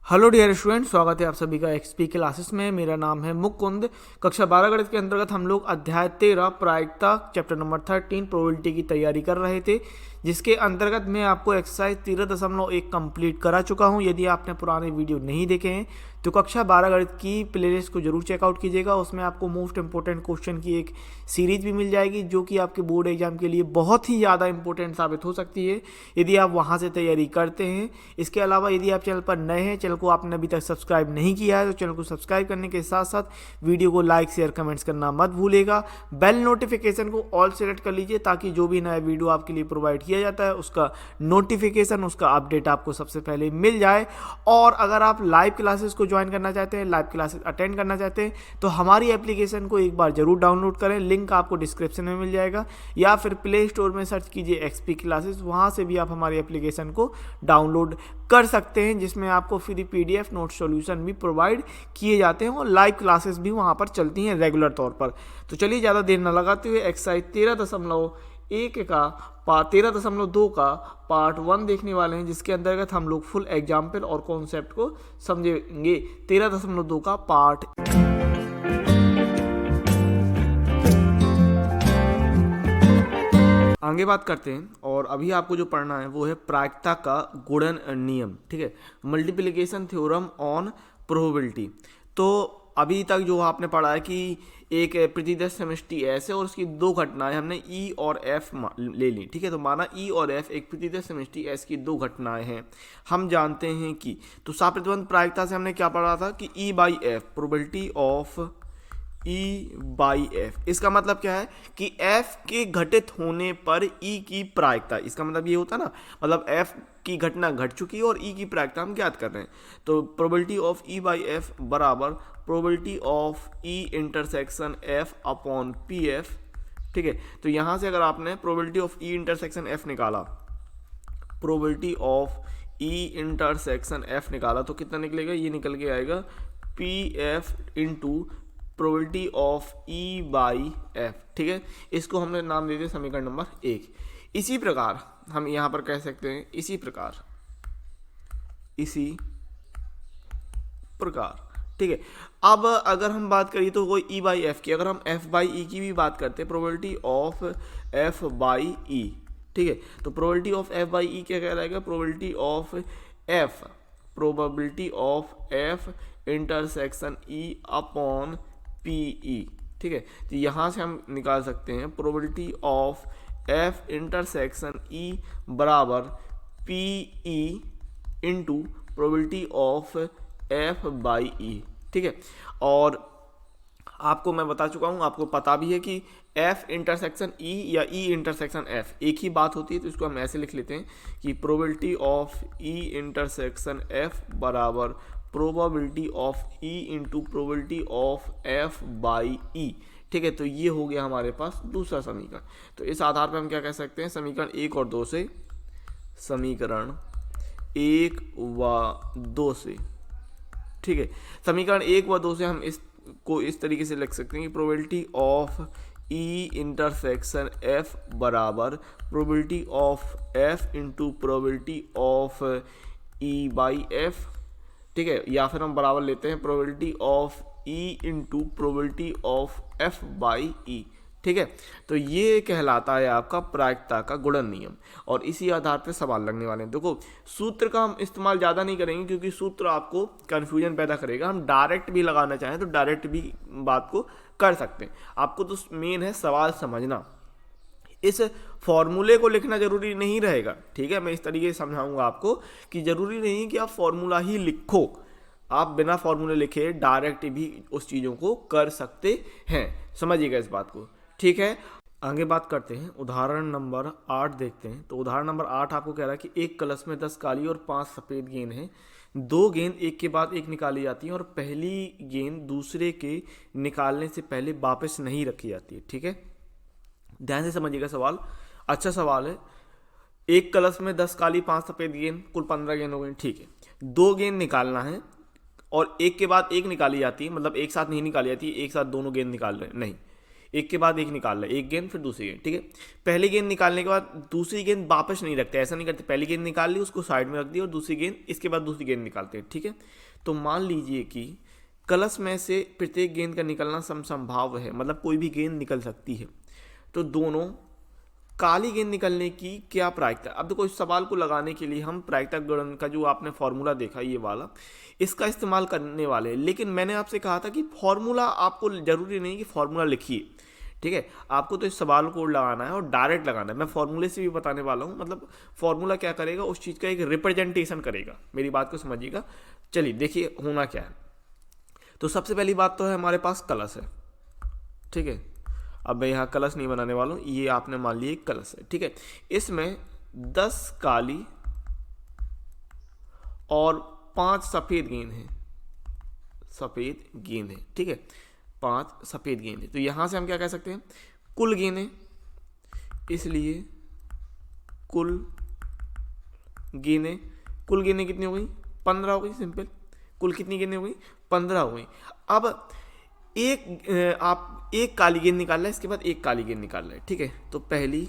Hello dear student, स्वागत है आप सभी का एक्सपी क्लासेस में। मेरा नाम है मुकुंद। कक्षा 12 गणित के अंतर्गत हम लोग अध्याय 13 प्रायिकता चैप्टर नंबर 13 प्रोबेबिलिटी की तैयारी कर रहे थे, जिसके अंतर्गत मैं आपको एक्सरसाइज 13.1 कंप्लीट करा चुका हूं। यदि आपने पुराने वीडियो नहीं देखे हैं तो कक्षा 12 गणित की प्लेलिस्ट को जरूर चेकआउट कीजिएगा। उसमें आपको मोस्ट इंपॉर्टेंट क्वेश्चन की एक सीरीज भी मिल जाएगी, जो कि आपके बोर्ड एग्जाम के लिए बहुत ही ज़्यादा इंपॉर्टेंट साबित हो सकती है यदि आप वहां से तैयारी करते हैं। इसके अलावा यदि आप चैनल पर नए हैं, चैनल को आपने अभी तक सब्सक्राइब नहीं किया है, तो चैनल को सब्सक्राइब करने के साथ साथ वीडियो को लाइक शेयर कमेंट्स करना मत भूलिएगा। बेल नोटिफिकेशन को ऑल सेलेक्ट कर लीजिए, ताकि जो भी नया वीडियो आपके लिए प्रोवाइड किया जाता है उसका नोटिफिकेशन, उसका अपडेट आपको सबसे पहले मिल जाए। और अगर आप लाइव क्लासेस को ज्वाइन करना चाहते हैं, लाइव क्लासेस अटेंड करना चाहते हैं, तो हमारी एप्लीकेशन को एक बार जरूर डाउनलोड करें। लिंक आपको डिस्क्रिप्शन में मिल जाएगा, या फिर प्ले स्टोर में सर्च कीजिए एक्सपी क्लासेस, वहाँ से भी आप हमारी एप्लीकेशन को डाउनलोड कर सकते हैं, जिसमें आपको फ्री पीडीएफ नोट सॉल्यूशन भी प्रोवाइड किए जाते हैं और लाइव क्लासेस भी वहाँ पर चलती हैं रेगुलर तौर पर। तो चलिए ज़्यादा देर न लगाते हुए एक्सरसाइज 13.2 का पार्ट 1 देखने वाले हैं, जिसके अंतर्गत हम लोग फुल एग्जाम्पल और कॉन्सेप्ट को समझेंगे। 13.2 का पार्ट। आगे बात करते हैं, और अभी आपको जो पढ़ना है वो है प्रायिकता का गुणन नियम। ठीक है, मल्टीप्लिकेशन थ्योरम ऑन प्रोबेबिलिटी। तो अभी तक जो आपने पढ़ा है कि एक प्रतिदश समष्टि एस है और उसकी दो घटनाएं हमने ई और एफ ले ली। ठीक है, तो माना ई और एफ एक प्रतिदश समष्टि एस की दो घटनाएं हैं। हम जानते हैं कि तो साप्रतिबंध प्रायिकता से हमने क्या पढ़ा था कि E by F, probability of E by F. इसका मतलब क्या है कि एफ के घटित होने पर ई की प्रायिकता। इसका मतलब ये होता है ना, मतलब एफ की घटना घट चुकी है और ई की प्रायिकता हम ज्ञात कर रहे हैं। तो probability of E by F बराबर probability of E intersection F upon P F. ठीक है, तो यहां से अगर आपने probability of E intersection F निकाला, probability of E intersection F निकाला, तो कितना निकलेगा? ये निकल के आएगा P F into probability of E by F. ठीक है, इसको हमने नाम दे दिया समीकरण नंबर 1। इसी प्रकार हम यहां पर कह सकते हैं इसी प्रकार। ठीक है, अब अगर हम बात करिए तो कोई ई बाई एफ की, अगर हम एफ बाई ई की भी बात करते हैं, probability of F by E. ठीक है, तो probability of F by E क्या कहलाएगा? Probability of F intersection E upon P E. ठीक है, तो यहां से हम निकाल सकते हैं probability of F intersection E बराबर P E into probability of F by E. ठीक है, और आपको मैं बता चुका हूं, आपको पता भी है कि एफ इंटरसेक्शन ई या ई इंटरसेक्शन एफ एक ही बात होती है। तो इसको हम ऐसे लिख लेते हैं कि probability of E intersection F बराबर probability of E into probability of F by E. ठीक है, तो ये हो गया हमारे पास दूसरा समीकरण। तो इस आधार पर हम क्या कह सकते हैं? समीकरण 1 और 2 से, समीकरण 1 व 2 से। ठीक है, समीकरण 1 व 2 से हम इसको इस तरीके से लिख सकते हैं कि probability of E intersection F बराबर probability of F into probability of E by F. ठीक है, या फिर हम बराबर लेते हैं probability of E into probability of F by E. ठीक है, तो ये कहलाता है आपका प्रायिकता का गुणन नियम, और इसी आधार पर सवाल लगने वाले हैं। देखो, सूत्र का हम इस्तेमाल ज़्यादा नहीं करेंगे, क्योंकि सूत्र आपको कन्फ्यूजन पैदा करेगा। हम डायरेक्ट भी लगाना चाहें तो डायरेक्ट भी बात को कर सकते हैं। आपको तो मेन है सवाल समझना, इस फॉर्मूले को लिखना जरूरी नहीं रहेगा। ठीक है, मैं इस तरीके से समझाऊंगा आपको कि जरूरी नहीं कि आप फॉर्मूला ही लिखो, आप बिना फॉर्मूले लिखे डायरेक्ट भी उस चीज़ों को कर सकते हैं। समझिएगा इस बात को। ठीक है, आगे बात करते हैं, उदाहरण नंबर 8 देखते हैं। तो उदाहरण नंबर 8 आपको कह रहा है कि एक कलश में 10 काली और 5 सफ़ेद गेंद हैं। 2 गेंद एक के बाद एक निकाली जाती हैं और पहली गेंद दूसरे के निकालने से पहले वापस नहीं रखी जाती है। ठीक है, ध्यान से समझिएगा सवाल, अच्छा सवाल है। एक कलश में 10 काली 5 सफ़ेद गेंद, कुल 15 गेंद हो गई। ठीक है, 2 गेंद निकालना है और एक के बाद एक निकाली जाती है, मतलब एक साथ नहीं निकाली जाती, एक साथ दोनों गेंद निकाल रहे हैं, नहीं, एक के बाद एक निकाल रहे, एक गेंद फिर दूसरी गेंद, ठीक है। पहली गेंद निकालने के बाद दूसरी गेंद वापस नहीं रखते, ऐसा नहीं करते, पहली गेंद निकाल ली उसको साइड में रख दी और दूसरी गेंद इसके बाद दूसरी गेंद निकालते हैं, ठीक है। तो मान लीजिए कि कलश में से प्रत्येक गेंद का निकलना समसंभाव है, मतलब कोई भी गेंद निकल सकती है। तो दोनों काली गेंद निकलने की क्या प्रायिकता। अब देखो इस सवाल को लगाने के लिए हम प्रायिकता गुणन का जो आपने फॉर्मूला देखा ये वाला, इसका इस्तेमाल करने वाले हैं। लेकिन मैंने आपसे कहा था कि फॉर्मूला आपको जरूरी नहीं कि फॉर्मूला लिखिए, ठीक है। आपको तो इस सवाल को लगाना है और डायरेक्ट लगाना है। मैं फॉर्मूले से भी बताने वाला हूँ, मतलब फॉर्मूला क्या करेगा, उस चीज़ का एक रिप्रेजेंटेशन करेगा। मेरी बात को समझिएगा। चलिए देखिए होना क्या है। तो सबसे पहली बात तो है हमारे पास कलश है, ठीक है। अब मैं यहाँ कलश नहीं बनाने वाला हूँ, ये आपने मान लिया एक कलश है, ठीक है। इसमें 10 काली और 5 सफ़ेद गेंद है, सफ़ेद गेंद है, ठीक है। 5 सफ़ेद गेंद है। तो यहाँ से हम क्या कह सकते हैं, कुल गेंदें, इसलिए कुल गेंदें, कुल गेंदें कितनी हो गई, 15 हो गई, सिंपल। कुल कितनी गेंदें हो गई, 15 हो गई। अब आप एक काली गेंद निकाल रहे हैं, इसके बाद एक काली गेंद निकाल रहे हैं, ठीक है। तो पहली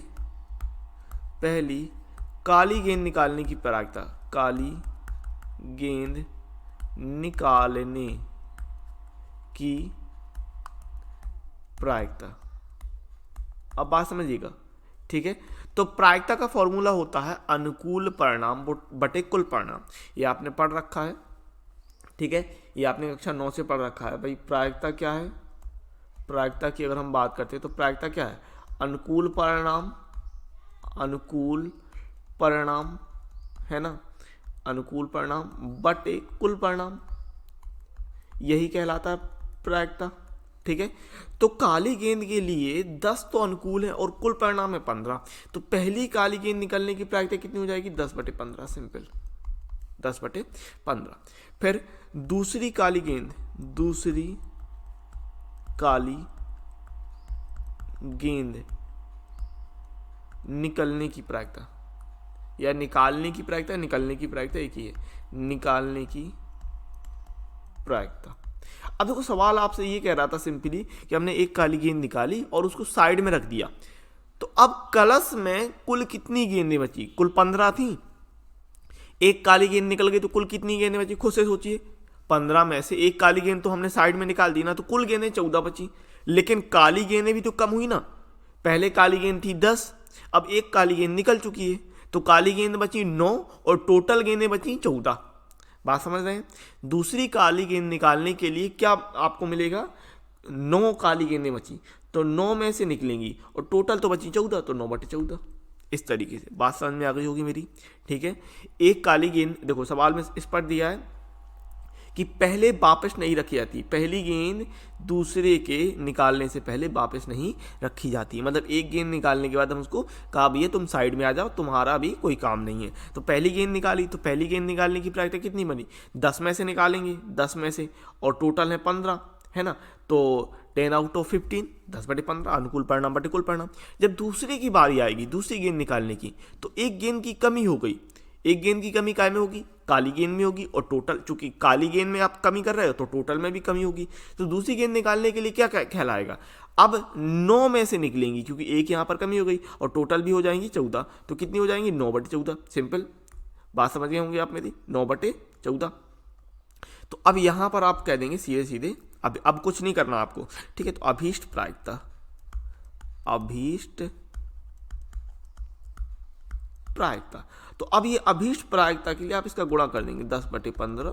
काली गेंद निकालने की प्रायिकता, काली गेंद निकालने की प्रायिकता, अब बात समझिएगा, ठीक है। तो प्रायिकता का फॉर्मूला होता है अनुकूल परिणाम बटे कुल परिणाम। ये आपने पढ़ रखा है, ठीक है। ये आपने कक्षा 9 से पढ़ रखा है भाई। प्रायिकता क्या है, प्रायिकता की अगर हम बात करते हैं तो प्रायिकता क्या है, अनुकूल परिणाम, अनुकूल परिणाम है ना, अनुकूल परिणाम बटे कुल परिणाम, यही कहलाता है प्रायिकता, ठीक है। तो काली गेंद के लिए 10 तो अनुकूल है और कुल परिणाम है 15। तो पहली काली गेंद निकलने की प्रायिकता कितनी हो जाएगी, 10/15, सिंपल 10/15। फिर दूसरी काली गेंद, दूसरी काली गेंद निकलने की प्रायिकता, या निकालने की प्रायिकता, निकलने की प्रायिकता एक ही है, निकालने की प्रायिकता। अब देखो सवाल आपसे ये कह रहा था सिंपली कि हमने एक काली गेंद निकाली और उसको साइड में रख दिया। तो अब कलश में कुल कितनी गेंदें बची, कुल 15 थी। एक काली गेंद निकल गई तो कुल कितनी गेंदें बची, खुद से सोचिए। 15 में से एक काली गेंद तो हमने साइड में निकाल दी ना, तो कुल गेंदें 14 बची। लेकिन काली गेंदें भी तो कम हुई ना, पहले काली गेंद थी 10, अब एक काली गेंद निकल चुकी है, तो काली गेंद बची 9 और टोटल गेंदें बची 14। बात समझ रहे हैं। दूसरी काली गेंद निकालने के लिए क्या आपको मिलेगा, 9 काली गेंदें बची, तो 9 में से निकलेंगी और टोटल तो बची 14, तो 9/14। इस तरीके से बात समझ में आ गई होगी मेरी, ठीक है। एक काली गेंद, देखो सवाल में इस पर दिया है कि पहले वापस नहीं रखी जाती, पहली गेंद दूसरे के निकालने से पहले वापस नहीं रखी जाती। मतलब एक गेंद निकालने के बाद हम उसको कहा भैया तुम साइड में आ जाओ, तुम्हारा भी कोई काम नहीं है। तो पहली गेंद निकाली, तो पहली गेंद निकालने की प्रायिकता कितनी बनी, 10 में से निकालेंगे, 10 में से, और टोटल है 15, है ना। तो 10/15, 10/15, अनुकूल परिणाम बटे कुल परिणाम। जब दूसरे की बारी आएगी दूसरी गेंद निकालने की, तो एक गेंद की कमी हो गई। एक गेंद की कमी काय में होगी, काली गेंद में होगी, और टोटल, चूंकि काली गेंद में आप कमी कर रहे हो तो टोटल में भी कमी होगी। तो दूसरी गेंद निकालने के लिए क्या कहलाएगा, अब 9 में से निकलेंगी, क्योंकि एक यहाँ पर कमी हो गई, और टोटल भी हो जाएंगी 14, तो कितनी हो जाएंगी, 9/14। सिंपल बात समझ गए होंगे आप मेरी, 9/14। तो अब यहाँ पर आप कह देंगे सीधे सीधे, अब कुछ नहीं करना आपको, ठीक है। तो अभीष्ट प्रायिकता, अभीष्ट प्रायिकता, तो अब ये अभीष्ट प्रायिकता के लिए आप इसका गुणा कर देंगे, 10/15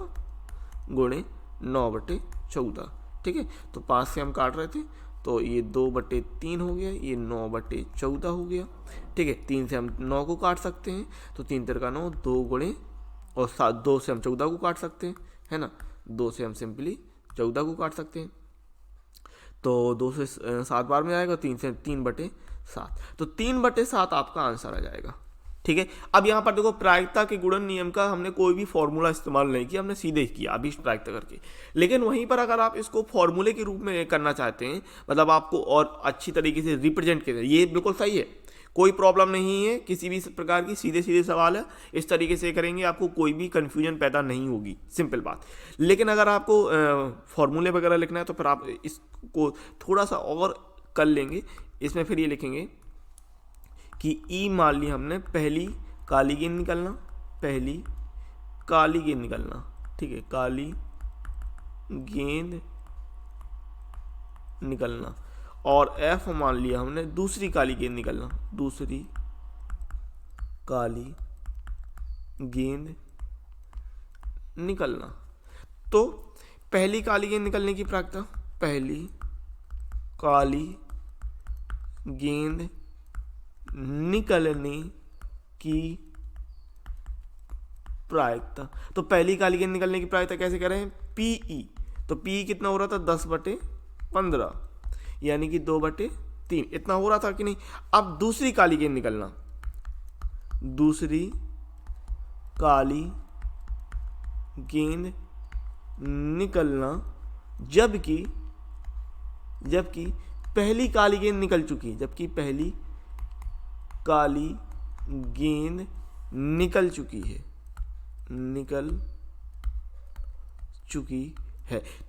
गुणे 9/14, ठीक है। तो 5 से हम काट रहे थे, तो ये 2/3 हो गया, ये 9/14 हो गया, ठीक है। 3 से हम 9 को काट सकते हैं, तो 3 3 9, 2 गुणे, और 2 से हम 14 को काट सकते हैं, है ना। 2 से हम सिंपली 14 को काट सकते हैं, तो 2 से 7 बार में आएगा, 3 से 3/7, तो 3/7 आपका आंसर आ जाएगा, ठीक है। अब यहाँ पर देखो प्रायिकता के गुणन नियम का हमने कोई भी फॉर्मूला इस्तेमाल नहीं किया, हमने सीधे किया अभीष्ट प्रायिकता करके। लेकिन वहीं पर अगर आप इसको फॉर्मूले के रूप में करना चाहते हैं, मतलब आपको और अच्छी तरीके से रिप्रेजेंट करें, ये बिल्कुल सही है, कोई प्रॉब्लम नहीं है किसी भी प्रकार की, सीधे सीधे सवाल है, इस तरीके से करेंगे आपको कोई भी कन्फ्यूजन पैदा नहीं होगी, सिंपल बात। लेकिन अगर आपको फॉर्मूले वगैरह लिखना है तो फिर आप इसको थोड़ा सा और कर लेंगे। इसमें फिर ये लिखेंगे कि ई मान ली हमने पहली काली गेंद निकलना, पहली काली गेंद निकलना, ठीक है, काली गेंद निकलना, और एफ मान लिया हमने दूसरी काली गेंद निकलना, दूसरी काली गेंद निकलना। तो पहली काली गेंद निकलने की प्रायिकता, पहली काली गेंद निकलने की प्रायिकता, तो पहली काली गेंद निकलने की प्रायिकता कैसे कह रहे हैं, पीई। तो पी कितना हो रहा था, 10/15, यानी कि 2/3 इतना हो रहा था कि नहीं। अब दूसरी काली गेंद निकलना, दूसरी काली गेंद निकलना, जबकि पहली काली गेंद निकल चुकी, जबकि पहली काली गेंद निकल चुकी है।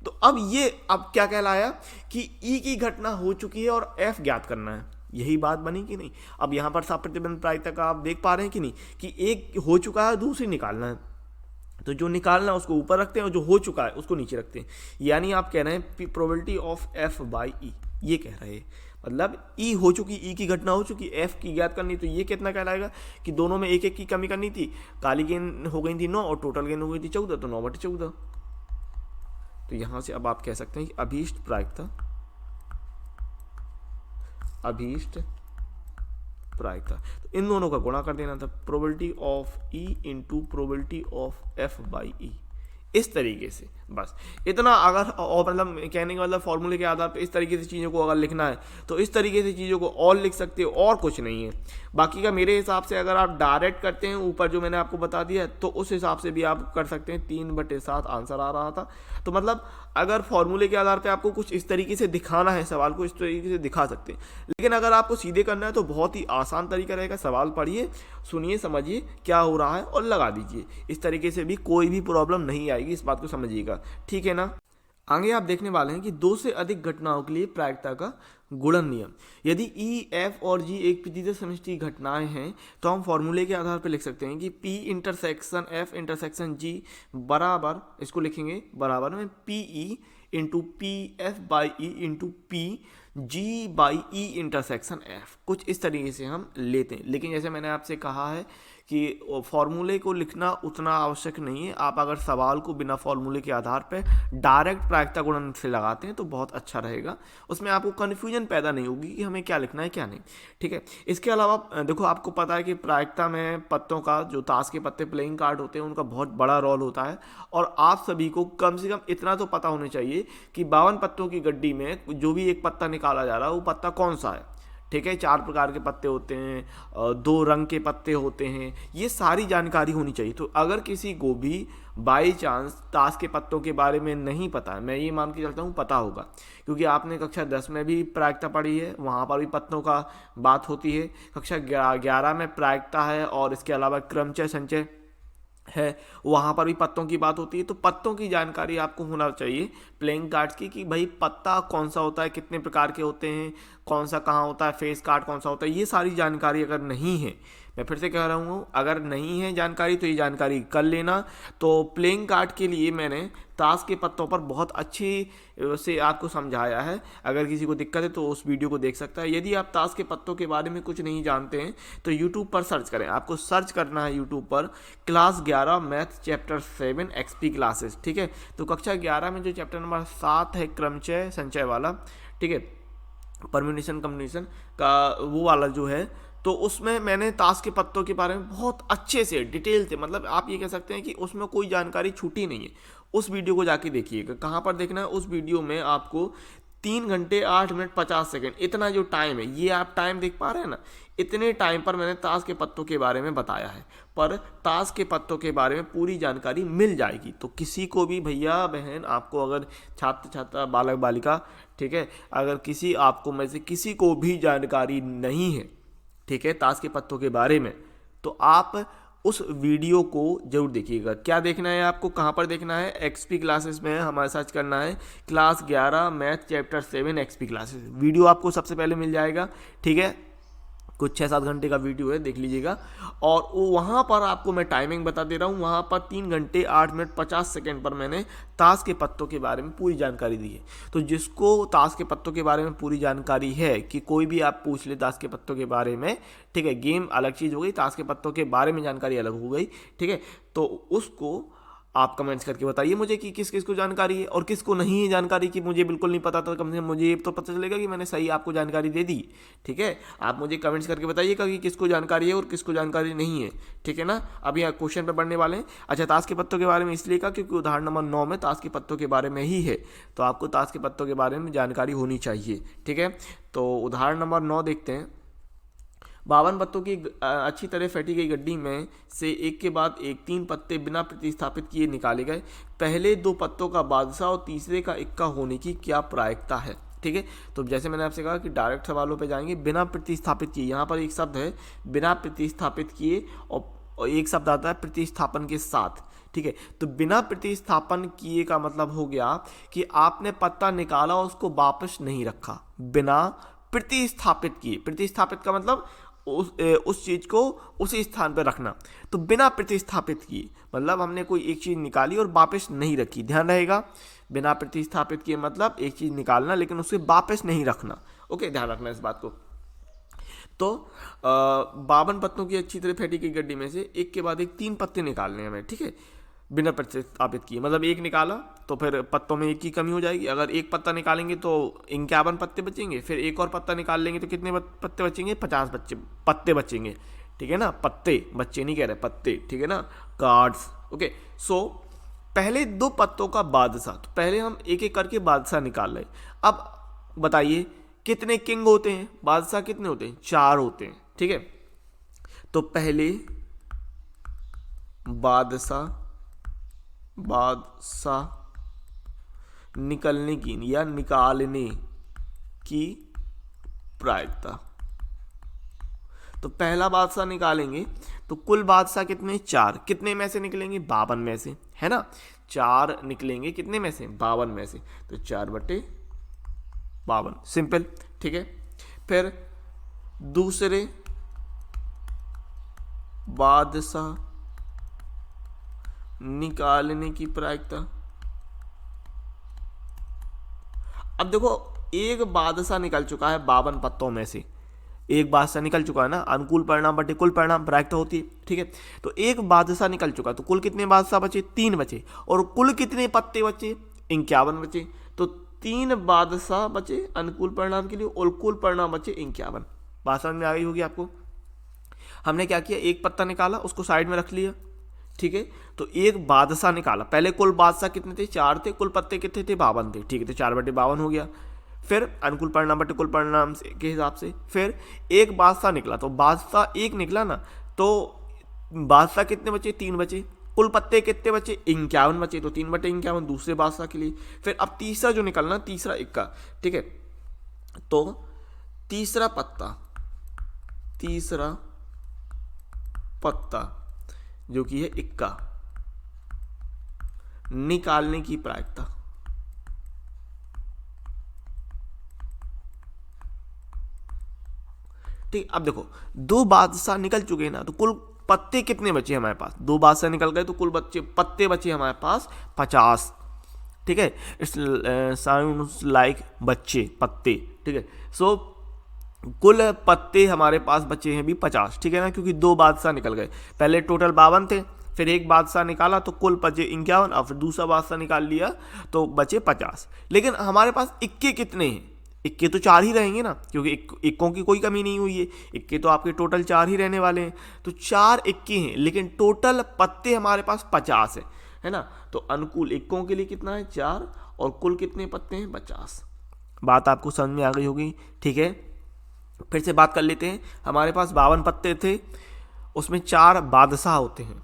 तो अब क्या कहलाया कि ई की घटना हो चुकी है और एफ ज्ञात करना है, यही बात बनी कि नहीं। अब यहां पर साप प्रतिबंध प्रायिकता का आप देख पा रहे हैं कि नहीं, कि एक हो चुका है, दूसरी निकालना है, तो जो निकालना है उसको ऊपर रखते हैं और जो हो चुका है उसको नीचे रखते हैं। यानी आप कह रहे हैं प्रोबेबिलिटी ऑफ एफ बाई ई, ये कह रहे हैं, मतलब ई हो चुकी, ई की घटना हो चुकी, एफ की ज्ञात करनी, तो ये कितना कहलाएगा कि दोनों में एक एक की कमी करनी थी। काली गेंद हो गई थी 9 और टोटल गेंद हो गई थी 14, तो 9/14। तो यहां से अब आप कह सकते हैं कि अभीष्ट प्रायिकता, तो इन दोनों का गुणा कर देना था, probability of E into probability of F by E, इस तरीके से। बस इतना अगर, और मतलब कहने का मतलब फॉर्मूले के आधार पर इस तरीके से चीज़ों को अगर लिखना है तो इस तरीके से चीज़ों को और लिख सकते हो, और कुछ नहीं है। बाकी का मेरे हिसाब से अगर आप डायरेक्ट करते हैं ऊपर जो मैंने आपको बता दिया तो उस हिसाब से भी आप कर सकते हैं। 3/7 आंसर आ रहा था। तो मतलब अगर फॉर्मूले के आधार पर आपको कुछ इस तरीके से दिखाना है, सवाल को इस तरीके से दिखा सकते हैं। लेकिन अगर आपको सीधे करना है तो बहुत ही आसान तरीका रहेगा, सवाल पढ़िए, सुनिए, समझिए क्या हो रहा है और लगा दीजिए। इस तरीके से भी कोई भी प्रॉब्लम नहीं आएगी, इस बात को समझिएगा, ठीक है ना। आगे आप देखने वाले हैं कि 2 से अधिक घटनाओं के लिए प्रायिकता का गुणन नियम। यदि ई, एफ और जी एक प्रतिशत समष्टि घटनाएं हैं तो हम फॉर्मूले के आधार पर लिख सकते हैं कि P intersection F intersection G बराबर, इसको लिखेंगे बराबर में P E into P F by E into P G by E intersection F, कुछ इस तरीके से हम लेते हैं। लेकिन जैसे मैंने आपसे कहा है कि फॉर्मूले को लिखना उतना आवश्यक नहीं है। आप अगर सवाल को बिना फॉर्मूले के आधार पर डायरेक्ट प्रायिकता गुणन से लगाते हैं तो बहुत अच्छा रहेगा, उसमें आपको कन्फ्यूजन पैदा नहीं होगी कि हमें क्या लिखना है क्या नहीं, ठीक है। इसके अलावा देखो, आपको पता है कि प्रायिकता में पत्तों का, जो ताश के पत्ते प्लेइंग कार्ड होते हैं, उनका बहुत बड़ा रोल होता है। और आप सभी को कम से कम इतना तो पता होना चाहिए कि 52 पत्तों की गड्डी में जो भी एक पत्ता निकाला जा रहा है वो पत्ता कौन सा है, ठीक है। 4 प्रकार के पत्ते होते हैं, 2 रंग के पत्ते होते हैं, ये सारी जानकारी होनी चाहिए। तो अगर किसी को भी बाई चांस ताश के पत्तों के बारे में नहीं पता है, मैं ये मान के चलता हूँ पता होगा, क्योंकि आपने कक्षा 10 में भी प्रायिकता पढ़ी है, वहाँ पर भी पत्तों का बात होती है। कक्षा 11 में प्रायिकता है और इसके अलावा क्रमचय संचय है, वहाँ पर भी पत्तों की बात होती है। तो पत्तों की जानकारी आपको होना चाहिए प्लेइंग कार्ड्स की, कि भाई पत्ता कौन सा होता है, कितने प्रकार के होते हैं, कौन सा कहाँ होता है, फेस कार्ड कौन सा होता है, ये सारी जानकारी अगर नहीं है, मैं फिर से कह रहा हूँ, अगर नहीं है जानकारी तो ये जानकारी कर लेना। तो प्लेइंग कार्ड के लिए मैंने ताश के पत्तों पर बहुत अच्छी से आपको समझाया है, अगर किसी को दिक्कत है तो उस वीडियो को देख सकता है। यदि आप ताश के पत्तों के बारे में कुछ नहीं जानते हैं तो यूट्यूब पर सर्च करें, आपको सर्च करना है यूट्यूब पर class 11 math chapter 7 XP classes, ठीक है। तो कक्षा 11 में जो चैप्टर नंबर 7 है क्रमचय संचय वाला, ठीक है, परम्यूटेशन कम्बिनेशन का वो वाला जो है, तो उसमें मैंने ताश के पत्तों के बारे में बहुत अच्छे से डिटेल से, मतलब आप ये कह सकते हैं कि उसमें कोई जानकारी छूटी नहीं है। उस वीडियो को जाके देखिएगा। कहाँ पर देखना है, उस वीडियो में आपको 3 घंटे 8 मिनट 50 सेकंड इतना जो टाइम है, ये आप टाइम देख पा रहे हैं ना, इतने टाइम पर मैंने ताश के पत्तों के बारे में बताया है। पर ताश के पत्तों के बारे में पूरी जानकारी मिल जाएगी। तो किसी को भी भैया बहन, आपको अगर छात्र छात्रा बालक बालिका, ठीक है, अगर किसी आपको में से किसी को भी जानकारी नहीं है, ठीक है, ताश के पत्तों के बारे में, तो आप उस वीडियो को जरूर देखिएगा। क्या देखना है आपको, कहाँ पर देखना है, एक्सपी क्लासेस में हमारा सर्च करना है class 11 math chapter 7 XP classes, video आपको सबसे पहले मिल जाएगा। ठीक है, कुछ 6-7 घंटे का वीडियो है, देख लीजिएगा। और वो वहाँ पर आपको मैं टाइमिंग बता दे रहा हूँ, वहाँ पर 3 घंटे 8 मिनट 50 सेकंड पर मैंने ताश के पत्तों के बारे में पूरी जानकारी दी है। तो जिसको ताश के पत्तों के बारे में पूरी जानकारी है, कि कोई भी आप पूछ ले ताश के पत्तों के बारे में, ठीक है, गेम अलग चीज़ हो गई, ताश के पत्तों के बारे में जानकारी अलग हो गई, ठीक है, तो उसको आप कमेंट्स करके बताइए मुझे कि किस किस को जानकारी है और किसको नहीं है जानकारी, कि मुझे बिल्कुल नहीं पता, तो कम से कम मुझे ये तो पता चलेगा कि मैंने सही आपको जानकारी दे दी। ठीक है, आप मुझे कमेंट्स करके बताइएगा कि किसको जानकारी है और किसको जानकारी नहीं है। ठीक है ना, अभी यहाँ क्वेश्चन पे बढ़ने वाले हैं। अच्छा, ताश के पत्तों के बारे में इसलिए कहा क्योंकि उदाहरण नंबर 9 में ताश के पत्तों के बारे में ही है, तो आपको ताश के पत्तों के बारे में जानकारी होनी चाहिए। ठीक है, तो उदाहरण नंबर 9 देखते हैं। 52 पत्तों की अच्छी तरह फेंटी गई गड्डी में से एक के बाद एक 3 पत्ते बिना प्रतिस्थापित किए निकाले गए। पहले 2 पत्तों का बादशाह और तीसरे का इक्का होने की क्या प्रायिकता है। ठीक है, तो जैसे मैंने आपसे कहा कि डायरेक्ट सवालों पे जाएंगे। बिना प्रतिस्थापित किए, यहाँ पर एक शब्द है बिना प्रतिस्थापित किए, और एक शब्द आता है प्रतिस्थापन के साथ। ठीक है, तो बिना प्रतिस्थापन किए का मतलब हो गया कि आपने पत्ता निकाला और उसको वापस नहीं रखा, बिना प्रतिस्थापित किए। प्रतिस्थापित का मतलब उस चीज़ को उसी स्थान पर रखना। तो बिना प्रतिस्थापित किए मतलब हमने कोई एक चीज़ निकाली और वापस नहीं रखी, ध्यान रहेगा। बिना प्रतिस्थापित किए मतलब एक चीज़ निकालना लेकिन उसे वापस नहीं रखना। ओके, ध्यान रखना इस बात को। तो 52 पत्तों की अच्छी तरह फेंटी गई गड्डी में से एक के बाद एक 3 पत्ते निकालने हैं हमें। ठीक है, बिना प्रतिस्थापित किए मतलब एक निकाला तो फिर पत्तों में एक की कमी हो जाएगी। अगर एक पत्ता निकालेंगे तो 51 पत्ते बचेंगे, फिर एक और पत्ता निकाल लेंगे तो कितने पत्ते बचेंगे, 50 पत्ते बचेंगे। ठीक है ना, पत्ते, बच्चे नहीं कह रहे, पत्ते। ठीक है ना, कार्ड्स। ओके, सो पहले 2 पत्तों का बादशाह, तो पहले हम एक एक करके बादशाह निकाल रहे। अब बताइए कितने किंग होते हैं, बादशाह कितने होते हैं, 4 होते हैं। ठीक है, तो पहले बादशाह निकलने की या निकालने की प्रायिकता। तो पहला बादशाह निकालेंगे तो कुल बादशाह कितने, 4। कितने में से निकलेंगे, 52 में से, है ना। 4 निकलेंगे कितने में से, 52 में से, तो 4/52, सिंपल। ठीक है, फिर दूसरे बादशाह निकालने की प्रायिकता। अब देखो एक बादशाह निकल चुका है 52 पत्तों में से, एक बादशाह निकल चुका है ना, अनुकूल परिणाम बटे कुल परिणाम प्रायिकता होती है। ठीक है, तो एक बादशाह निकल चुका, तो कुल कितने बादशाह बचे, 3 बचे, और कुल कितने पत्ते बचे, 51 बचे। तो 3 बादशाह बचे अनुकूल परिणाम के लिए और कुल परिणाम बचे 51। बात समझ में आ गई होगी आपको। हमने क्या किया, एक पत्ता निकाला, उसको साइड में रख लिया। ठीक है, तो एक बादशाह निकाला, पहले कुल बादशाह कितने थे, 4 थे, कुल पत्ते कितने थे, 52 थे। ठीक है, तो 4/52 हो गया। फिर अनुकूल परिणाम बटे कुल परिणाम के हिसाब से फिर एक बादशाह निकला, तो बादशाह एक निकला ना, तो बादशाह कितने बचे, 3 बचे। कुल पत्ते कितने बचे, 51 बचे, तो 3/51 दूसरे बादशाह के लिए। फिर अब तीसरा जो निकलना, तीसरा इक्का। ठीक है, तो तीसरा पत्ता जो कि है इक्का निकालने की प्रायिकता। ठीक, अब देखो 2 बादशाह निकल चुके हैं ना, तो कुल पत्ते कितने बचे हमारे पास, 2 बादशाह निकल गए तो कुल पत्ते बचे हमारे पास 50। ठीक है, इट्स साउंड्स लाइक बच्चे, पत्ते। ठीक है, सो कुल पत्ते हमारे पास बचे हैं भी 50। ठीक है ना, क्योंकि 2 बादशाह निकल गए, पहले टोटल 52 थे, फिर एक बादशाह निकाला तो कुल बचे 51, और फिर दूसरा बादशाह निकाल लिया तो बचे 50। लेकिन हमारे पास इक्के कितने हैं, इक्के तो 4 ही रहेंगे ना, क्योंकि इक्कों की कोई कमी नहीं हुई है, इक्के तो आपके टोटल 4 ही रहने वाले हैं। तो 4 इक्के हैं, लेकिन टोटल पत्ते हमारे पास 50 है ना। तो अनुकूल इक्कों के लिए कितना है, 4, और कुल कितने पत्ते हैं, 50। बात आपको समझ में आ गई होगी। ठीक है, फिर से बात कर लेते हैं। हमारे पास 52 पत्ते थे, उसमें 4 बादशाह होते हैं।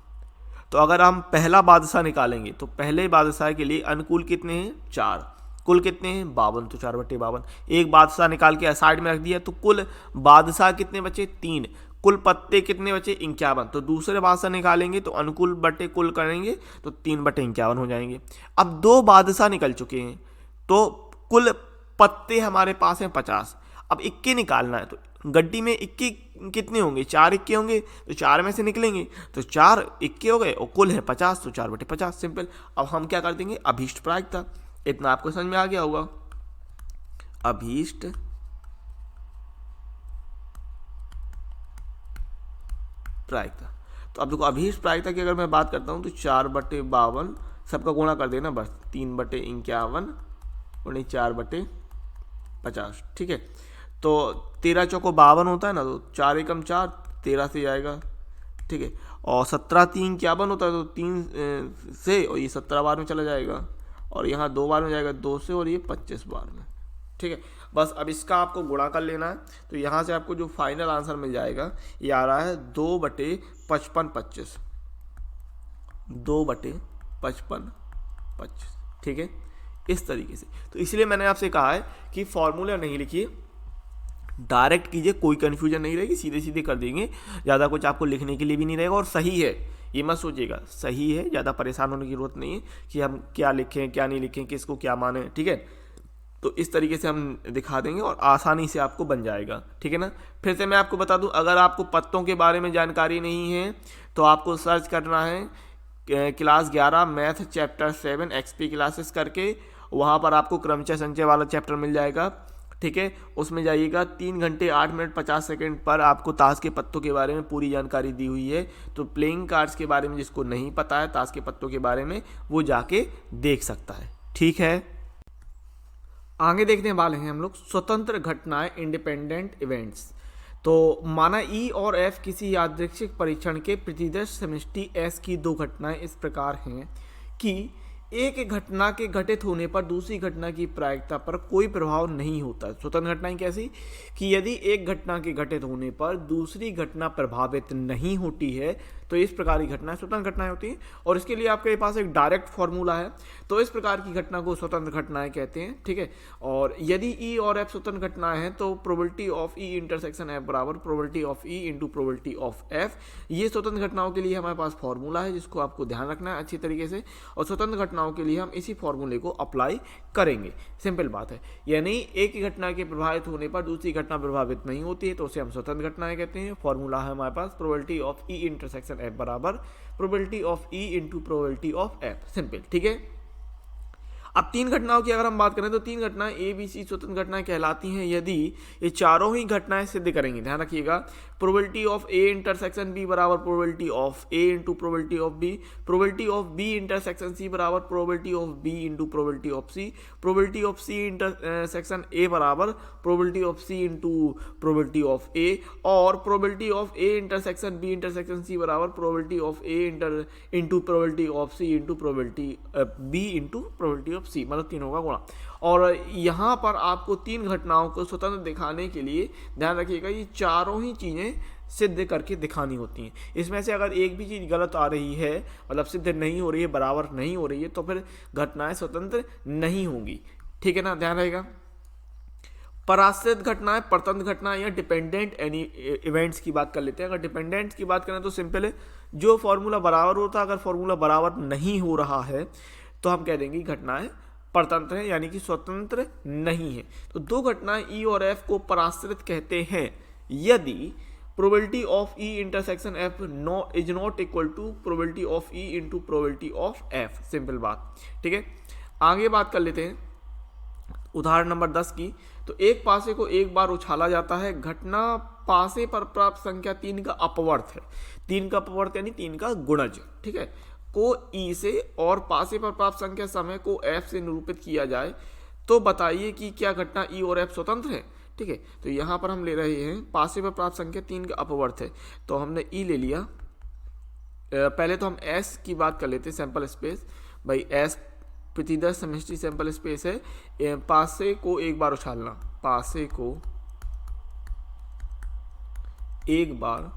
तो अगर हम पहला बादशाह निकालेंगे तो पहले बादशाह के लिए अनुकूल कितने हैं, 4, कुल कितने हैं, 52, तो 4/52। एक बादशाह निकाल के साइड में रख दिया, तो कुल बादशाह कितने बचे, 3, कुल पत्ते कितने बचे 51, तो दूसरे बादशाह निकालेंगे तो अनुकुल बटे कुल करेंगे तो 3/51 हो जाएंगे। अब 2 बादशाह निकल चुके हैं तो कुल पत्ते हमारे पास हैं 50। अब इक्के निकालना है तो गड्डी में इक्के कितने होंगे, 4 इक्के होंगे तो 4 में से निकलेंगे तो 4 इक्के हो गए और कुल है 50 तो 4/50 सिंपल। अब हम क्या कर देंगे, अभीष्ट प्रायिकता। इतना आपको समझ में आ गया होगा। अभीष्ट प्रायिकता। तो अब देखो अभीष्ट प्रायिकता की अगर मैं बात करता हूँ तो 4/52 सबका गुणा कर देना बस, 3/51 और 4/50। ठीक है, तो 13 चौको 52 होता है ना, तो 4 एकम 4 13 से जाएगा। ठीक है, और 17 3 51 होता है तो 3 से, और ये 17 बार में चला जाएगा और यहाँ 2 बार में जाएगा 2 से, और ये 25 बार में। ठीक है, बस अब इसका आपको गुणा कर लेना है तो यहाँ से आपको जो फाइनल आंसर मिल जाएगा ये आ रहा है 2/55 2/55। ठीक है, इस तरीके से। तो इसलिए मैंने आपसे कहा है कि फॉर्मूला नहीं लिखिए, डायरेक्ट कीजिए, कोई कन्फ्यूजन नहीं रहेगी, सीधे सीधे कर देंगे, ज़्यादा कुछ आपको लिखने के लिए भी नहीं रहेगा। और सही है, ये मत सोचिएगा, सही है, ज़्यादा परेशान होने की जरूरत नहीं है कि हम क्या लिखें क्या नहीं लिखें, किसको क्या माने। ठीक है, तो इस तरीके से हम दिखा देंगे और आसानी से आपको बन जाएगा। ठीक है ना। फिर से मैं आपको बता दूं, अगर आपको पत्तों के बारे में जानकारी नहीं है तो आपको सर्च करना है class 11 math chapter 7 XP classes करके, वहाँ पर आपको क्रमचय संचय वाला चैप्टर मिल जाएगा। ठीक है, उसमें जाइएगा, 3 घंटे 8 मिनट 50 सेकंड पर आपको ताश के पत्तों के बारे में पूरी जानकारी दी हुई है। तो प्लेइंग कार्ड्स के बारे में जिसको नहीं पता है ताश के पत्तों के बारे में, वो जाके देख सकता है। ठीक है, आगे देखने वाले हैं हम लोग स्वतंत्र घटनाएं, इंडिपेंडेंट इवेंट्स। तो माना ई और एफ किसी यादृच्छिक परीक्षण के प्रतिदर्श समष्टि एस की 2 घटनाएं इस प्रकार हैं कि एक घटना के घटित होने पर दूसरी घटना की प्रायिकता पर कोई प्रभाव नहीं होता। स्वतंत्र घटनाएं कैसी, कि यदि एक घटना के घटित होने पर दूसरी घटना प्रभावित नहीं होती है तो इस प्रकार की घटनाएं स्वतंत्र घटनाएं होती हैं। और इसके लिए आपके पास एक डायरेक्ट फॉर्मूला है, तो इस प्रकार की घटना को स्वतंत्र घटनाएं कहते हैं। ठीक है, और यदि ई और एफ स्वतंत्र घटनाएं हैं तो probability of E intersection F बराबर probability of E into probability of F. ये स्वतंत्र घटनाओं के लिए हमारे पास फॉर्मूला है जिसको आपको ध्यान रखना है अच्छी तरीके से, और स्वतंत्र घटनाओं के लिए हम इसी फॉर्मूले को अप्लाई करेंगे। सिंपल बात है, यानी एक ही घटना के प्रभावित होने पर दूसरी घटना प्रभावित नहीं होती है तो उसे हम स्वतंत्र घटनाएं कहते हैं। फॉर्मूला है हमारे पास probability of E intersection F बराबर probability of E into probability of F. Simple. ठीक है, अब 3 घटनाओं की अगर हम बात करें तो 3 घटनाएं ए बी सी स्वतंत्र घटनाएं कहलाती हैं यदि ये चारों ही घटनाएं सिद्ध करेंगी। ध्यान रखिएगा, probability of A intersection B बराबर probability of A into probability of B, probability of B intersection C बराबर probability of B into probability of C, probability of C intersection A बराबर probability of C into probability of A, और probability of A intersection B intersection C बराबर probability of A into probability of C into probability B into probability of C, मतलब तीनों का गुणा। और यहाँ पर आपको 3 घटनाओं को स्वतंत्र दिखाने के लिए ध्यान रखिएगा ये चारों ही चीज़ें सिद्ध करके दिखानी होती हैं। इसमें से अगर एक भी चीज़ गलत आ रही है, मतलब सिद्ध नहीं हो रही है, बराबर नहीं हो रही है, तो फिर घटनाएं स्वतंत्र नहीं होंगी। ठीक है ना, ध्यान रहेगा। पराश्रित घटनाएं, परतंत्र घटनाएं या डिपेंडेंट इवेंट्स की बात कर लेते हैं। अगर डिपेंडेंट्स की बात करें तो सिंपल है, जो फॉर्मूला बराबर होता है, अगर फॉर्मूला बराबर नहीं हो रहा है तो हम कह देंगे घटनाएं परतंत्र है, यानी कि स्वतंत्र नहीं है। तो 2 घटनाएं ई और एफ को पराश्रित कहते हैं यदि probability of E intersection F is not equal to probability of E into probability of F. Simple बात। ठीक है, आगे बात कर लेते हैं उदाहरण नंबर 10 की। तो एक पासे को एक बार उछाला जाता है, घटना पासे पर प्राप्त संख्या 3 का अपवर्त है। 3 का अपवर्त यानी 3 का गुणज। ठीक है, को ई से और पासे पर प्राप्त संख्या समय को एफ से निरूपित किया जाए तो बताइए कि क्या घटना ई और एफ स्वतंत्र है। ठीक है, तो यहाँ पर हम ले रहे हैं पासे पर प्राप्त संख्या 3 का अपवर्त है, तो हमने ई ले लिया। पहले तो हम एस की बात कर लेते हैं, सैंपल स्पेस। भाई एस प्रतिदर्श समष्टि सैंपल स्पेस है, पासे को एक बार उछालना, पासे को एक बार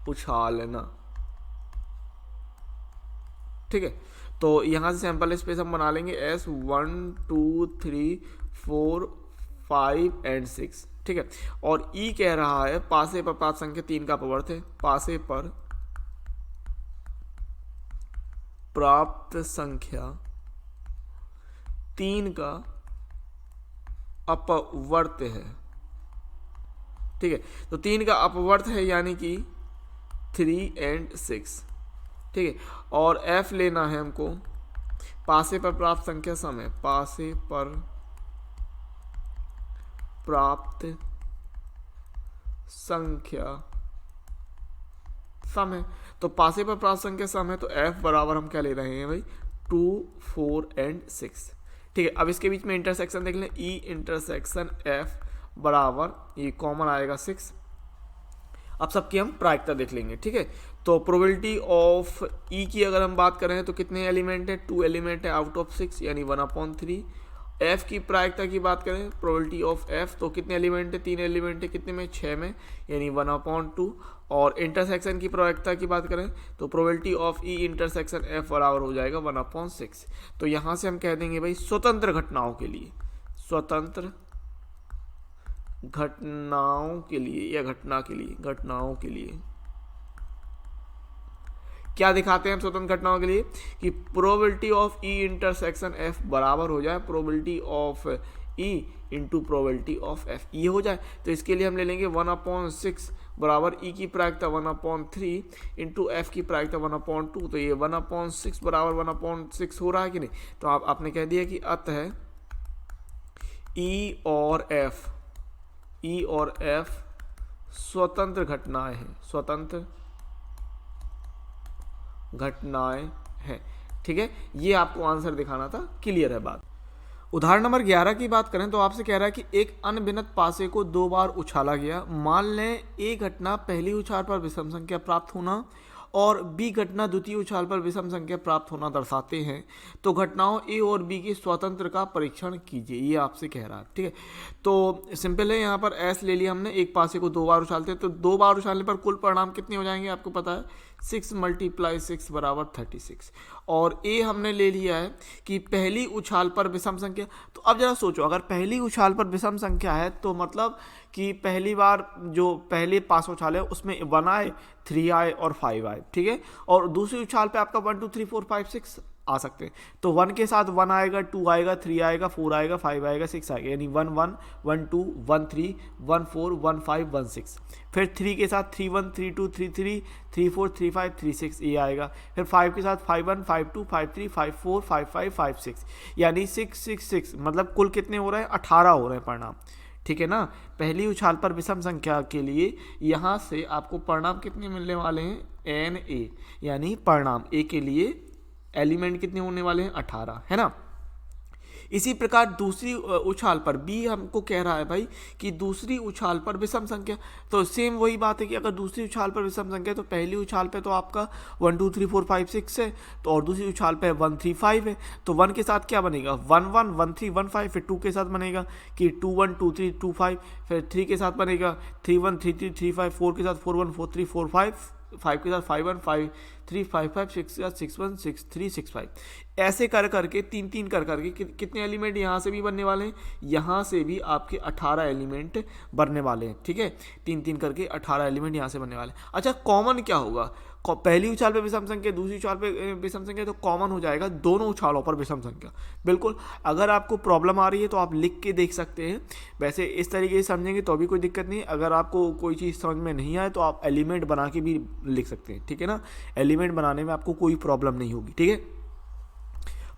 उछालना। ठीक है, तो यहां से सैंपल स्पेस हम बना लेंगे एस 1 2 3 4 5 एंड 6। ठीक है। और ई कह रहा है पासे पर प्राप्त संख्या 3 का अपवर्त है, पासे पर प्राप्त संख्या 3 का अपवर्त है, ठीक है। तो 3 का अपवर्त है यानी कि 3 और 6, ठीक है। और f लेना है हमको पासे पर प्राप्त संख्या सम है, पासे पर प्राप्त संख्या सम है। तो पासे पर प्राप्त संख्या सम है तो f बराबर हम क्या ले रहे हैं भाई 2, 4 और 6, ठीक है। अब इसके बीच में इंटरसेक्शन देख लें, ई इंटरसेक्शन f बराबर ये कॉमन आएगा 6। अब सबकी हम प्रायिकता देख लेंगे, ठीक है। तो प्रोबेबिलिटी ऑफ ई की अगर हम बात करें तो कितने एलिमेंट है, 2 एलिमेंट है आउट ऑफ 6 यानी 1/3। एफ की प्रायिकता की बात करें प्रोबेबिलिटी ऑफ एफ तो कितने एलिमेंट है, 3 एलिमेंट है, कितने में 6 में यानी 1/2। और इंटरसेक्शन की प्रायिकता की बात करें तो probability of E intersection F बराबर हो जाएगा 1/6। तो यहाँ से हम कह देंगे भाई स्वतंत्र घटनाओं के लिए, स्वतंत्र घटनाओं के लिए या घटनाओं के लिए क्या दिखाते हैं हम स्वतंत्र घटनाओं के लिए कि probability of E intersection F बराबर हो जाए probability of E into probability of F, ये हो जाए। तो इसके लिए हम ले लेंगे 1/6 बराबर ई की प्रायिकता 1/3 इंटू एफ की प्रायिकता 1/2। तो ये 1/6 बराबर 1/6 हो रहा है कि नहीं। तो आपने कह दिया कि अतः ई और एफ स्वतंत्र घटनाएं हैं, स्वतंत्र घटनाएं हैं, ठीक है। ये आपको आंसर दिखाना था, क्लियर है बात। उदाहरण नंबर 11 की बात करें तो आपसे कह रहा है कि एक अनभिन्नत पासे को 2 बार उछाला गया। मान लें ए घटना पहली उछाल पर विषम संख्या प्राप्त होना और बी घटना द्वितीय उछाल पर विषम संख्या प्राप्त होना दर्शाते हैं, तो घटनाओं ए और बी के स्वतंत्र का परीक्षण कीजिए, ये आपसे कह रहा है, ठीक है। तो सिंपल है, यहाँ पर एस ले लिया हमने, एक पासे को 2 बार उछालते हैं तो 2 बार उछालने पर कुल परिणाम कितने हो जाएंगे आपको पता है, 6 × 6 बराबर 36। और ए हमने ले लिया है कि पहली उछाल पर विषम संख्या। तो अब जरा सोचो, अगर पहली उछाल पर विषम संख्या है तो मतलब कि पहली बार जो पहले पास उछाल है उसमें 1 आए, 3 आए और 5 आए, ठीक है। और दूसरी उछाल पे आपका 1 2 3 4 5 6 आ सकते हैं। तो 1 के साथ 1 आएगा, 2 आएगा, 3 आएगा, 4 आएगा, 5 आएगा, 6 आएगा, यानी 1 1 1 2 1 3 1 4 1 5 1 6। फिर 3 के साथ 3 1 3 2 3 3 3 4 3 5 3 6 ये आएगा। फिर 5 के साथ 5 1 5 2 5 3 5 4 5 5 5 6 यानी 6 6 6, मतलब कुल कितने हो रहे हैं, 18 हो रहे हैं परिणाम, ठीक है ना। पहली उछाल पर विषम संख्या के लिए यहाँ से आपको परिणाम कितने मिलने वाले हैं, एन ए, यानी परिणाम ए के लिए एलिमेंट कितने होने वाले हैं, 18, है ना। इसी प्रकार दूसरी उछाल पर बी हमको कह रहा है भाई कि दूसरी उछाल पर विषम संख्या, तो सेम वही बात है कि अगर दूसरी उछाल पर विषम संख्या तो पहली उछाल पे तो आपका 1 2 3 4 5 6 है, तो और दूसरी उछाल पे 1 3 5 है। तो 1 के साथ क्या बनेगा, 1 1 1 3 1 5। फिर 2 के साथ बनेगा कि 2 1 2 3 2 5। फिर 3 के साथ बनेगा 3 1 3 3 3 5। 4 के साथ 4 1 4 3 4 5। 5 के साथ 5 1 5 3 5 5। 6 के साथ 6 1 6 3 6 5। ऐसे कर करके 3 3 कर करके कितने एलिमेंट यहाँ से भी बनने वाले हैं, यहाँ से भी आपके 18 एलिमेंट बनने वाले हैं, ठीक है। 3 3 करके 18 एलिमेंट यहाँ से बनने वाले हैं। अच्छा, कॉमन क्या होगा, पहली उछाल पे विषम संख्या, दूसरी उछाल पे विषम संख्या, तो कॉमन हो जाएगा दोनों उछालों पर विषम संख्या। बिल्कुल, अगर आपको प्रॉब्लम आ रही है तो आप लिख के देख सकते हैं। वैसे इस तरीके से समझेंगे तो भी कोई दिक्कत नहीं। अगर आपको कोई चीज़ समझ में नहीं आए तो आप एलिमेंट बना के भी लिख सकते हैं, ठीक है ना। एलिमेंट बनाने में आपको कोई प्रॉब्लम नहीं होगी, ठीक है।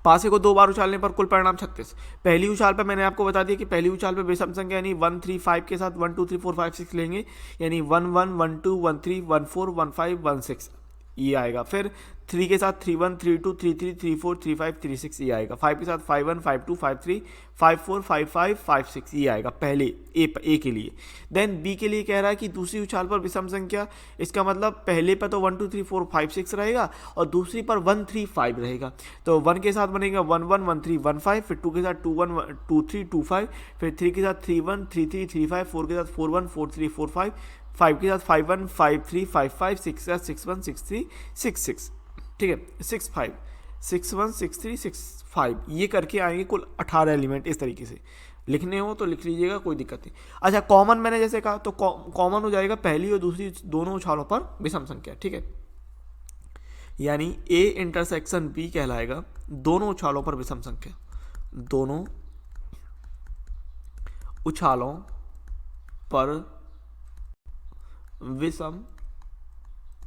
पासे को 2 बार उछालने पर कुल परिणाम 36। पहली उछाल पर मैंने आपको बता दिया कि पहली उछाल पर विषम संख्या यानी 1 3 5 के साथ 1 2 3 4 5 6 लेंगे, यानी 1 1 1 2 1 3 1 4 1 5 1 6 ये आएगा। फिर 3 के साथ 3 1 3 2 3 3 3 4 3 5 3 6 ये आएगा। 5 के साथ 5 1 5 2 5 3 5 4 5 5 5 6 ये आएगा पहले ए के लिए। देन बी के लिए कह रहा है कि दूसरी उछाल पर विषम संख्या, इसका मतलब पहले पर तो 1 2 3 4 5 6 रहेगा और दूसरी पर 1 3 5 रहेगा। तो 1 के साथ बनेगा 1 1 1 3 1 5। फिर 2 के साथ 2 1 2 3 2 5। फिर 3 के साथ 3 1 3 3 3 5। 4 के साथ 4 1 4 3 4 5। 5 के साथ 5 1 5 3 5 5। 6 के साथ 6 1 6 3 6 6, ठीक है। 6 5 6 1 6 3 6 5 ये करके आएंगे कुल 18 एलिमेंट इस तरीके से। लिखने हो तो लिख लीजिएगा, कोई दिक्कत नहीं। अच्छा, कॉमन मैंने जैसे कहा तो कॉमन हो जाएगा पहली और दूसरी दोनों उछालों पर विषम संख्या, ठीक है। यानी ए इंटरसेक्शन बी कहलाएगा दोनों उछालों पर विषम संख्या, दोनों उछालों पर विषम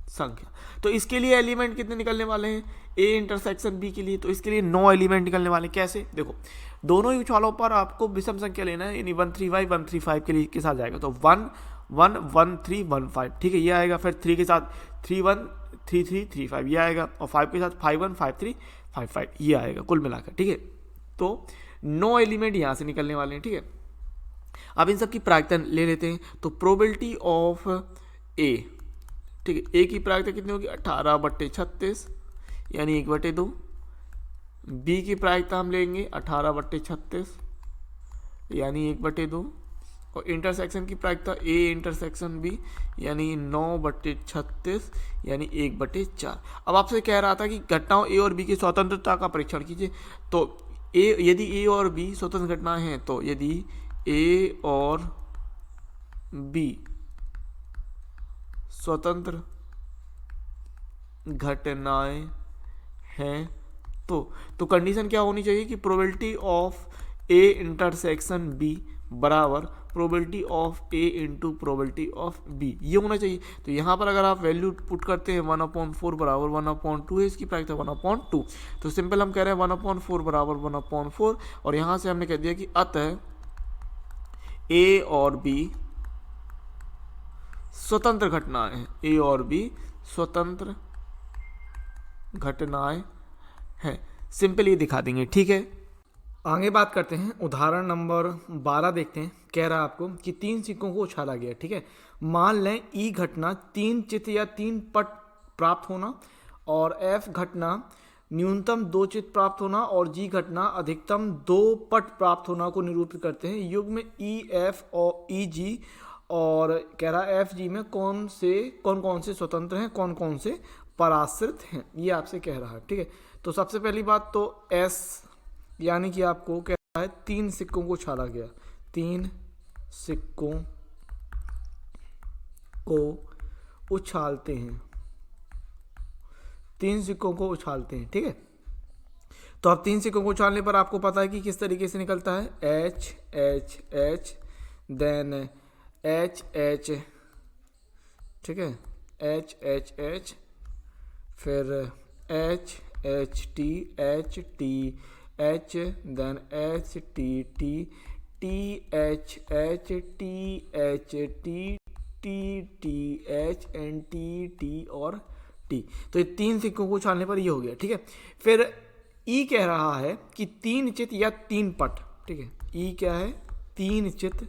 संख्या। तो इसके लिए एलिमेंट कितने निकलने वाले हैं ए इंटरसेक्शन बी के लिए? तो इसके लिए 9 एलिमेंट निकलने वाले हैं। कैसे? देखो, दोनों ही उछालों पर आपको विषम संख्या लेना है, यानी 135 135 के लिए के साथ जाएगा तो 1 1 1 3 1 5, ठीक है, ये आएगा। फिर 3 के साथ 3 1 3 3 3 5 ये आएगा, और 5 के साथ 5 1 5 3 5 5 ये आएगा कुल मिलाकर, ठीक है। तो 9 एलिमेंट यहाँ से निकलने वाले हैं, ठीक है। अब इन सब की प्रायिकता ले लेते हैं। तो प्रोबेबिलिटी ऑफ ए, ठीक है, ए की प्रायिकता कितनी होगी 18/36 यानी 1/2। बी की प्रायिकता हम लेंगे 18/36 यानी 1/2, और इंटरसेक्शन की प्रायिकता ए इंटरसेक्शन बी यानी 9/36 यानी 1/4। अब आपसे कह रहा था कि घटनाओं ए और बी की स्वतंत्रता का परीक्षण कीजिए। तो ए, यदि ए और बी स्वतंत्र घटनाएं हैं, तो यदि ए और बी स्वतंत्र घटनाएं हैं तो कंडीशन क्या होनी चाहिए कि probability of A intersection B बराबर probability of A into probability of B, ये होना चाहिए। तो यहाँ पर अगर आप वैल्यू पुट करते हैं 1/4 बराबर 1/2 है, इसकी प्रायिकता 1/2, तो सिंपल हम कह रहे हैं 1/4 बराबर 1/4, और यहाँ से हमने कह दिया कि अतः ए और बी स्वतंत्र घटनाएं हैं, ए और बी स्वतंत्र घटनाएं हैं। सिंपल ये दिखा देंगे, ठीक है। आगे बात करते हैं, उदाहरण नंबर 12 देखते हैं। कह रहा है आपको कि 3 सिक्कों को उछाला गया, ठीक है। मान लें ई घटना 3 चित्त या 3 पट प्राप्त होना, और एफ घटना न्यूनतम 2 चित्त प्राप्त होना, और जी घटना अधिकतम 2 पट प्राप्त होना को निरूपित करते हैं। युग्म ई एफ और ई जी, और कह रहा है एफ जी में कौन कौन से स्वतंत्र हैं, कौन कौन से पराश्रित हैं, ये आपसे कह रहा है, ठीक है। तो सबसे पहली बात तो एस, यानी कि आपको कह रहा है 3 सिक्कों को उछाला गया, 3 सिक्कों को उछालते हैं, 3 सिक्कों को उछालते हैं, ठीक है। तो अब 3 सिक्कों को उछालने पर आपको पता है कि किस तरीके से निकलता है, H H H then H H, ठीक है, एच एच एच, फिर H H T H T H, then H T T T H H T H T T T H N T T और T. तो ये 3 सिक्कों को उछालने पर ये हो गया, ठीक है। फिर ई कह रहा है कि 3 चित्त या 3 पट, ठीक है। ई क्या है, 3 चित्त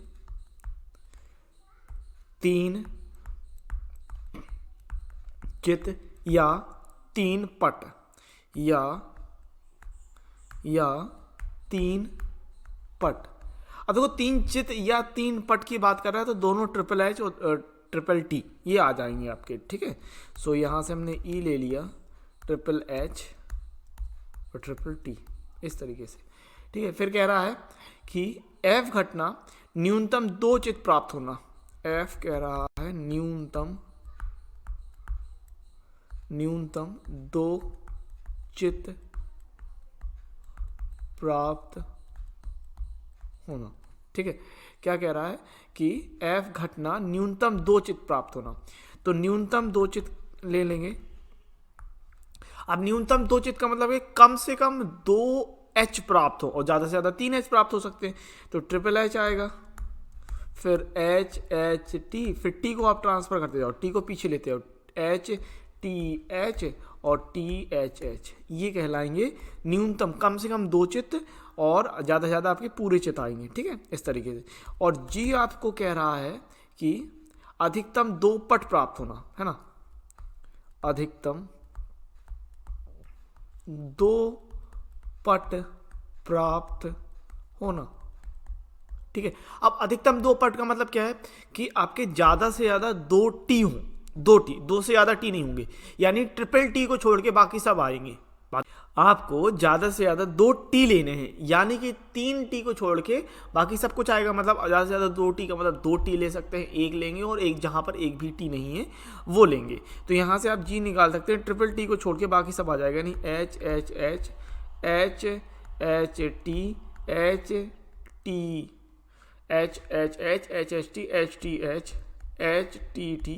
3 चित्त या 3 पट या 3 पट। अब देखो 3 चित्त या 3 पट की बात कर रहा है तो दोनों ट्रिपल एच और ट्रिपल टी ये आ जाएंगे आपके, ठीक है। सो यहाँ से हमने ई ले लिया, ट्रिपल एच और ट्रिपल टी इस तरीके से, ठीक है। फिर कह रहा है कि एफ घटना न्यूनतम 2 चित्त प्राप्त होना, एफ कह रहा है न्यूनतम 2 चित्त प्राप्त होना, ठीक है। क्या कह रहा है कि एफ घटना न्यूनतम 2 चित्त प्राप्त होना, तो न्यूनतम 2 चित्त ले लेंगे। अब न्यूनतम 2 चित्त का मतलब है कम से कम 2 एच प्राप्त हो, और ज़्यादा से ज़्यादा 3 एच प्राप्त हो सकते हैं, तो ट्रिपल एच आएगा, फिर एच एच टी, फिर टी को आप ट्रांसफर करते जाओ, टी को पीछे लेते हो, एच टी एच और टी एच एच, ये कहलाएंगे न्यूनतम, कम से कम 2 चित्त, और ज़्यादा से ज़्यादा आपके पूरे चित्त आएंगे, ठीक है, इस तरीके से। और जी आपको कह रहा है कि अधिकतम 2 पट प्राप्त होना, है ना, अधिकतम 2 पट प्राप्त होना, ठीक है। अब अधिकतम 2 पट का मतलब क्या है कि आपके ज़्यादा से ज़्यादा 2 टी हों, 2 टी, 2 से ज़्यादा टी नहीं होंगे, यानी ट्रिपल टी को छोड़ के बाकी सब आएंगे। आपको ज़्यादा से ज़्यादा 2 टी लेने हैं, यानी कि 3 टी को छोड़ के बाकी सब कुछ आएगा। मतलब ज़्यादा से ज़्यादा 2 टी का मतलब 2 टी ले सकते हैं, एक लेंगे और एक जहाँ पर एक भी टी नहीं है वो लेंगे। तो यहाँ से आप जी निकाल सकते हैं, ट्रिपल टी को छोड़ के बाकी सब आ जाएगा, यानी H H H H H T H T H H H H H T H T H T T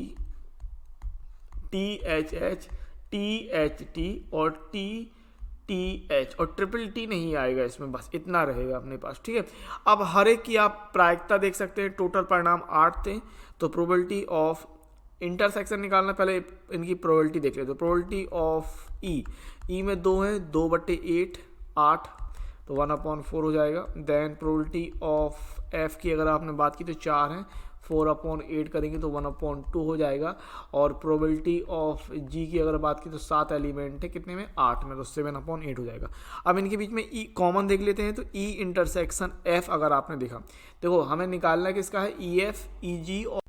T H T और टी एच, और ट्रिपल टी नहीं आएगा इसमें, बस इतना रहेगा अपने पास। ठीक है, अब हर एक की आप प्रायिकता देख सकते हैं। टोटल परिणाम 8 थे। तो प्रोबेबिलिटी ऑफ इंटरसेक्शन निकालना, पहले इनकी प्रोबेबिलिटी देख लेते हैं। प्रोबेबिलिटी ऑफ ई में 2 है, 2/8 8, तो 1/4 हो जाएगा। देन प्रोबेबिलिटी ऑफ एफ की अगर आपने बात की तो 4 है, 4/8 करेंगे तो 1/2 हो जाएगा। और प्रोबेबिलिटी ऑफ जी की अगर बात की तो 7 एलिमेंट है, कितने में 8 में, तो 7/8 हो जाएगा। अब इनके बीच में ई कॉमन देख लेते हैं। तो ई इंटरसेक्शन एफ अगर आपने देखा, देखो हमें निकालना किसका है, ई एफ ई जी। और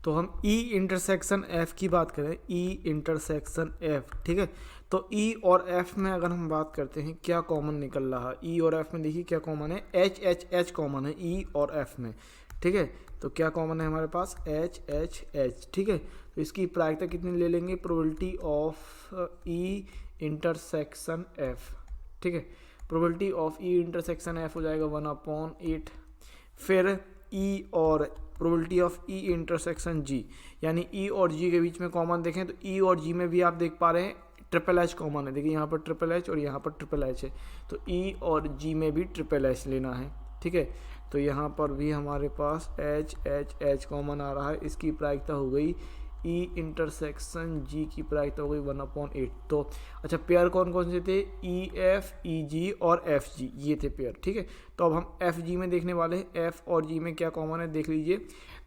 तो हम ई इंटरसेक्शन एफ की बात करें, ई इंटरसेक्शन एफ, ठीक है। तो ई और एफ में अगर हम बात करते हैं क्या कॉमन निकल रहा है, ई और एफ में देखिए क्या कॉमन है, एच एच एच कॉमन है ई और एफ में। ठीक है, तो क्या कॉमन है हमारे पास, एच एच एच। ठीक है, तो इसकी प्रायिकता कितनी ले लेंगे, probability of E intersection F. ठीक है, probability of E intersection F हो जाएगा 1/8। फिर ई और प्रोबेबिलिटी ऑफ ई इंटरसेक्शन जी, यानी ई और जी के बीच में कॉमन देखें तो ई और जी में भी आप देख पा रहे हैं ट्रिपल एच कॉमन है। देखिए यहाँ पर ट्रिपल एच और यहाँ पर ट्रिपल एच है, तो ई और जी में भी ट्रिपल एच लेना है। ठीक है, तो यहाँ पर भी हमारे पास एच एच एच कॉमन आ रहा है। इसकी प्रायिकता हो गई ई इंटरसेक्शन जी की प्रायिकता हो गई 1/8। तो अच्छा, पेयर कौन कौन से थे, ई एफ ई जी और एफ जी, ये थे पेयर। ठीक है, तो अब हम एफ जी में देखने वाले हैं, एफ और जी में क्या कॉमन है देख लीजिए।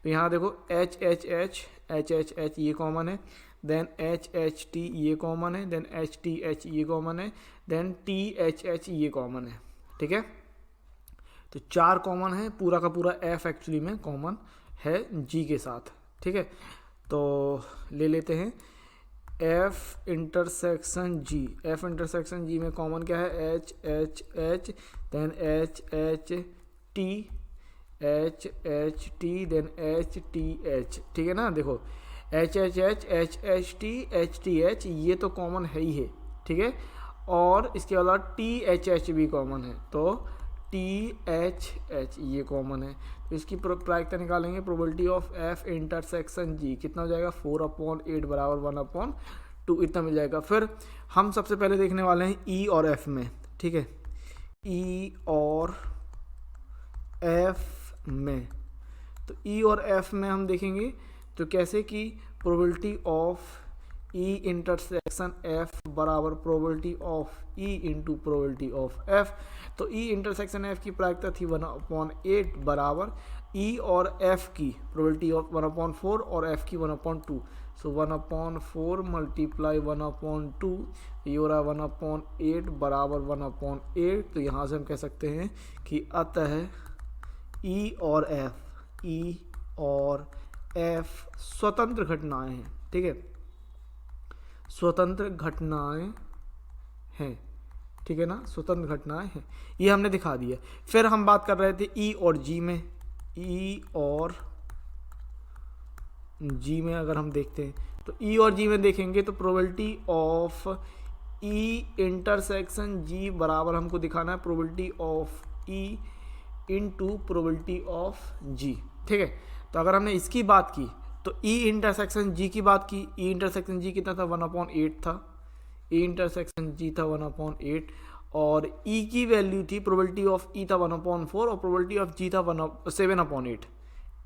तो यहाँ देखो H H H H H H ये कॉमन है, देन एच एच टी ये कॉमन है, देन एच टी एच ये कॉमन है, देन टी एच एच ये कॉमन है। ठीक है, तो 4 कॉमन है, पूरा का पूरा एफ एक्चुअली में कॉमन है जी के साथ। ठीक है, तो ले लेते हैं F intersection G. F intersection G में कॉमन क्या है, H H H, then H H T then H T H. ठीक है ना, देखो H H H H T H ये तो कॉमन है ही है। ठीक है, और इसके अलावा टी एच भी कॉमन है, तो टी एच ये कॉमन है। तो इसकी प्रायिकता निकालेंगे, प्रोबेबिलिटी ऑफ एफ इंटरसेक्शन जी कितना हो जाएगा, 4/8 बराबर 1/2 इतना मिल जाएगा। फिर हम सबसे पहले देखने वाले हैं ई और एफ में। ठीक है, ई और एफ में, तो ई और एफ में हम देखेंगे तो कैसे कि probability of E intersection F बराबर probability of E into probability of F. तो ई इंटरसेक्शन एफ की प्रायिकता थी 1/8 बराबर ई और एफ की प्रोबेबिलिटी ऑफ 1/4 और एफ की 1/2। सो 1/4 मल्टीप्लाई 1/2, ये हो रहा है 1/8 बराबर 1/8। तो यहाँ से हम कह सकते हैं कि अतः ई और एफ स्वतंत्र घटनाएं हैं। ठीक है, स्वतंत्र घटनाएं हैं। ठीक है ना, स्वतंत्र घटनाएं हैं, ये हमने दिखा दिया। फिर हम बात कर रहे थे ई और जी में। ई और जी में अगर हम देखते हैं तो ई और जी में देखेंगे तो probability of E intersection G बराबर हमको दिखाना है probability of E into probability of G. ठीक है, तो अगर हमने इसकी बात की तो ई इंटरसेक्शन जी की बात की, ई इंटरसेक्शन जी कितना था, 1/8 था। ई इंटरसेक्शन जी था 1/8 और ई की वैल्यू थी, प्रोबेबिलिटी ऑफ ई था 1/4 और प्रोबेबिलिटी ऑफ जी था 7/8।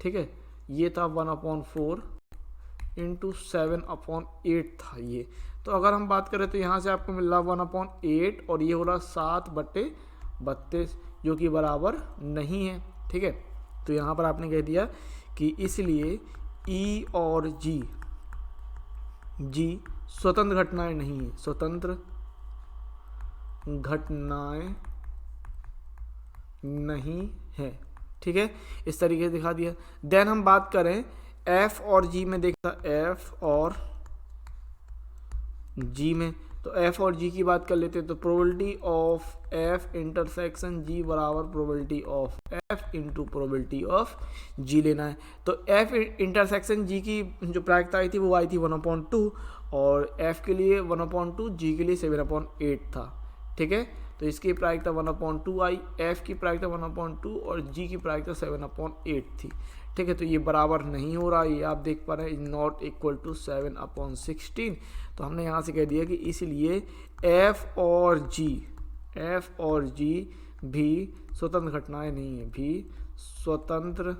ठीक है, ये था 1/4 इंटू 7/8 था ये। तो अगर हम बात करें तो यहाँ से आपको मिल रहा 1/8 और ये हो रहा 7/32 जो कि बराबर नहीं है। ठीक है, तो यहाँ पर आपने कह दिया कि इसलिए ई और जी स्वतंत्र घटनाएं नहीं है, स्वतंत्र घटनाएं नहीं है। ठीक है, इस तरीके से दिखा दिया। देन हम बात करें एफ और जी में, देखता एफ और जी में तो एफ और जी की बात कर लेते हैं। तो probability of F intersection G बराबर probability of F into probability of G लेना है। तो एफ इंटरसेक्शन जी की जो प्रायिकता आई थी वो आई थी 1/2 और एफ के लिए 1/2, जी के लिए 7/8 था। ठीक है, तो इसकी प्रायिकता 1/2 आई, एफ की प्रायिकता 1/2 और जी की प्रायिकता 7/8 थी। ठीक है, तो ये बराबर नहीं हो रहा, ये आप देख पा रहे हैं, इज नॉट इक्वल टू 7/16। तो हमने यहाँ से कह दिया कि इसलिए एफ और जी भी स्वतंत्र घटनाएं नहीं है, भी स्वतंत्र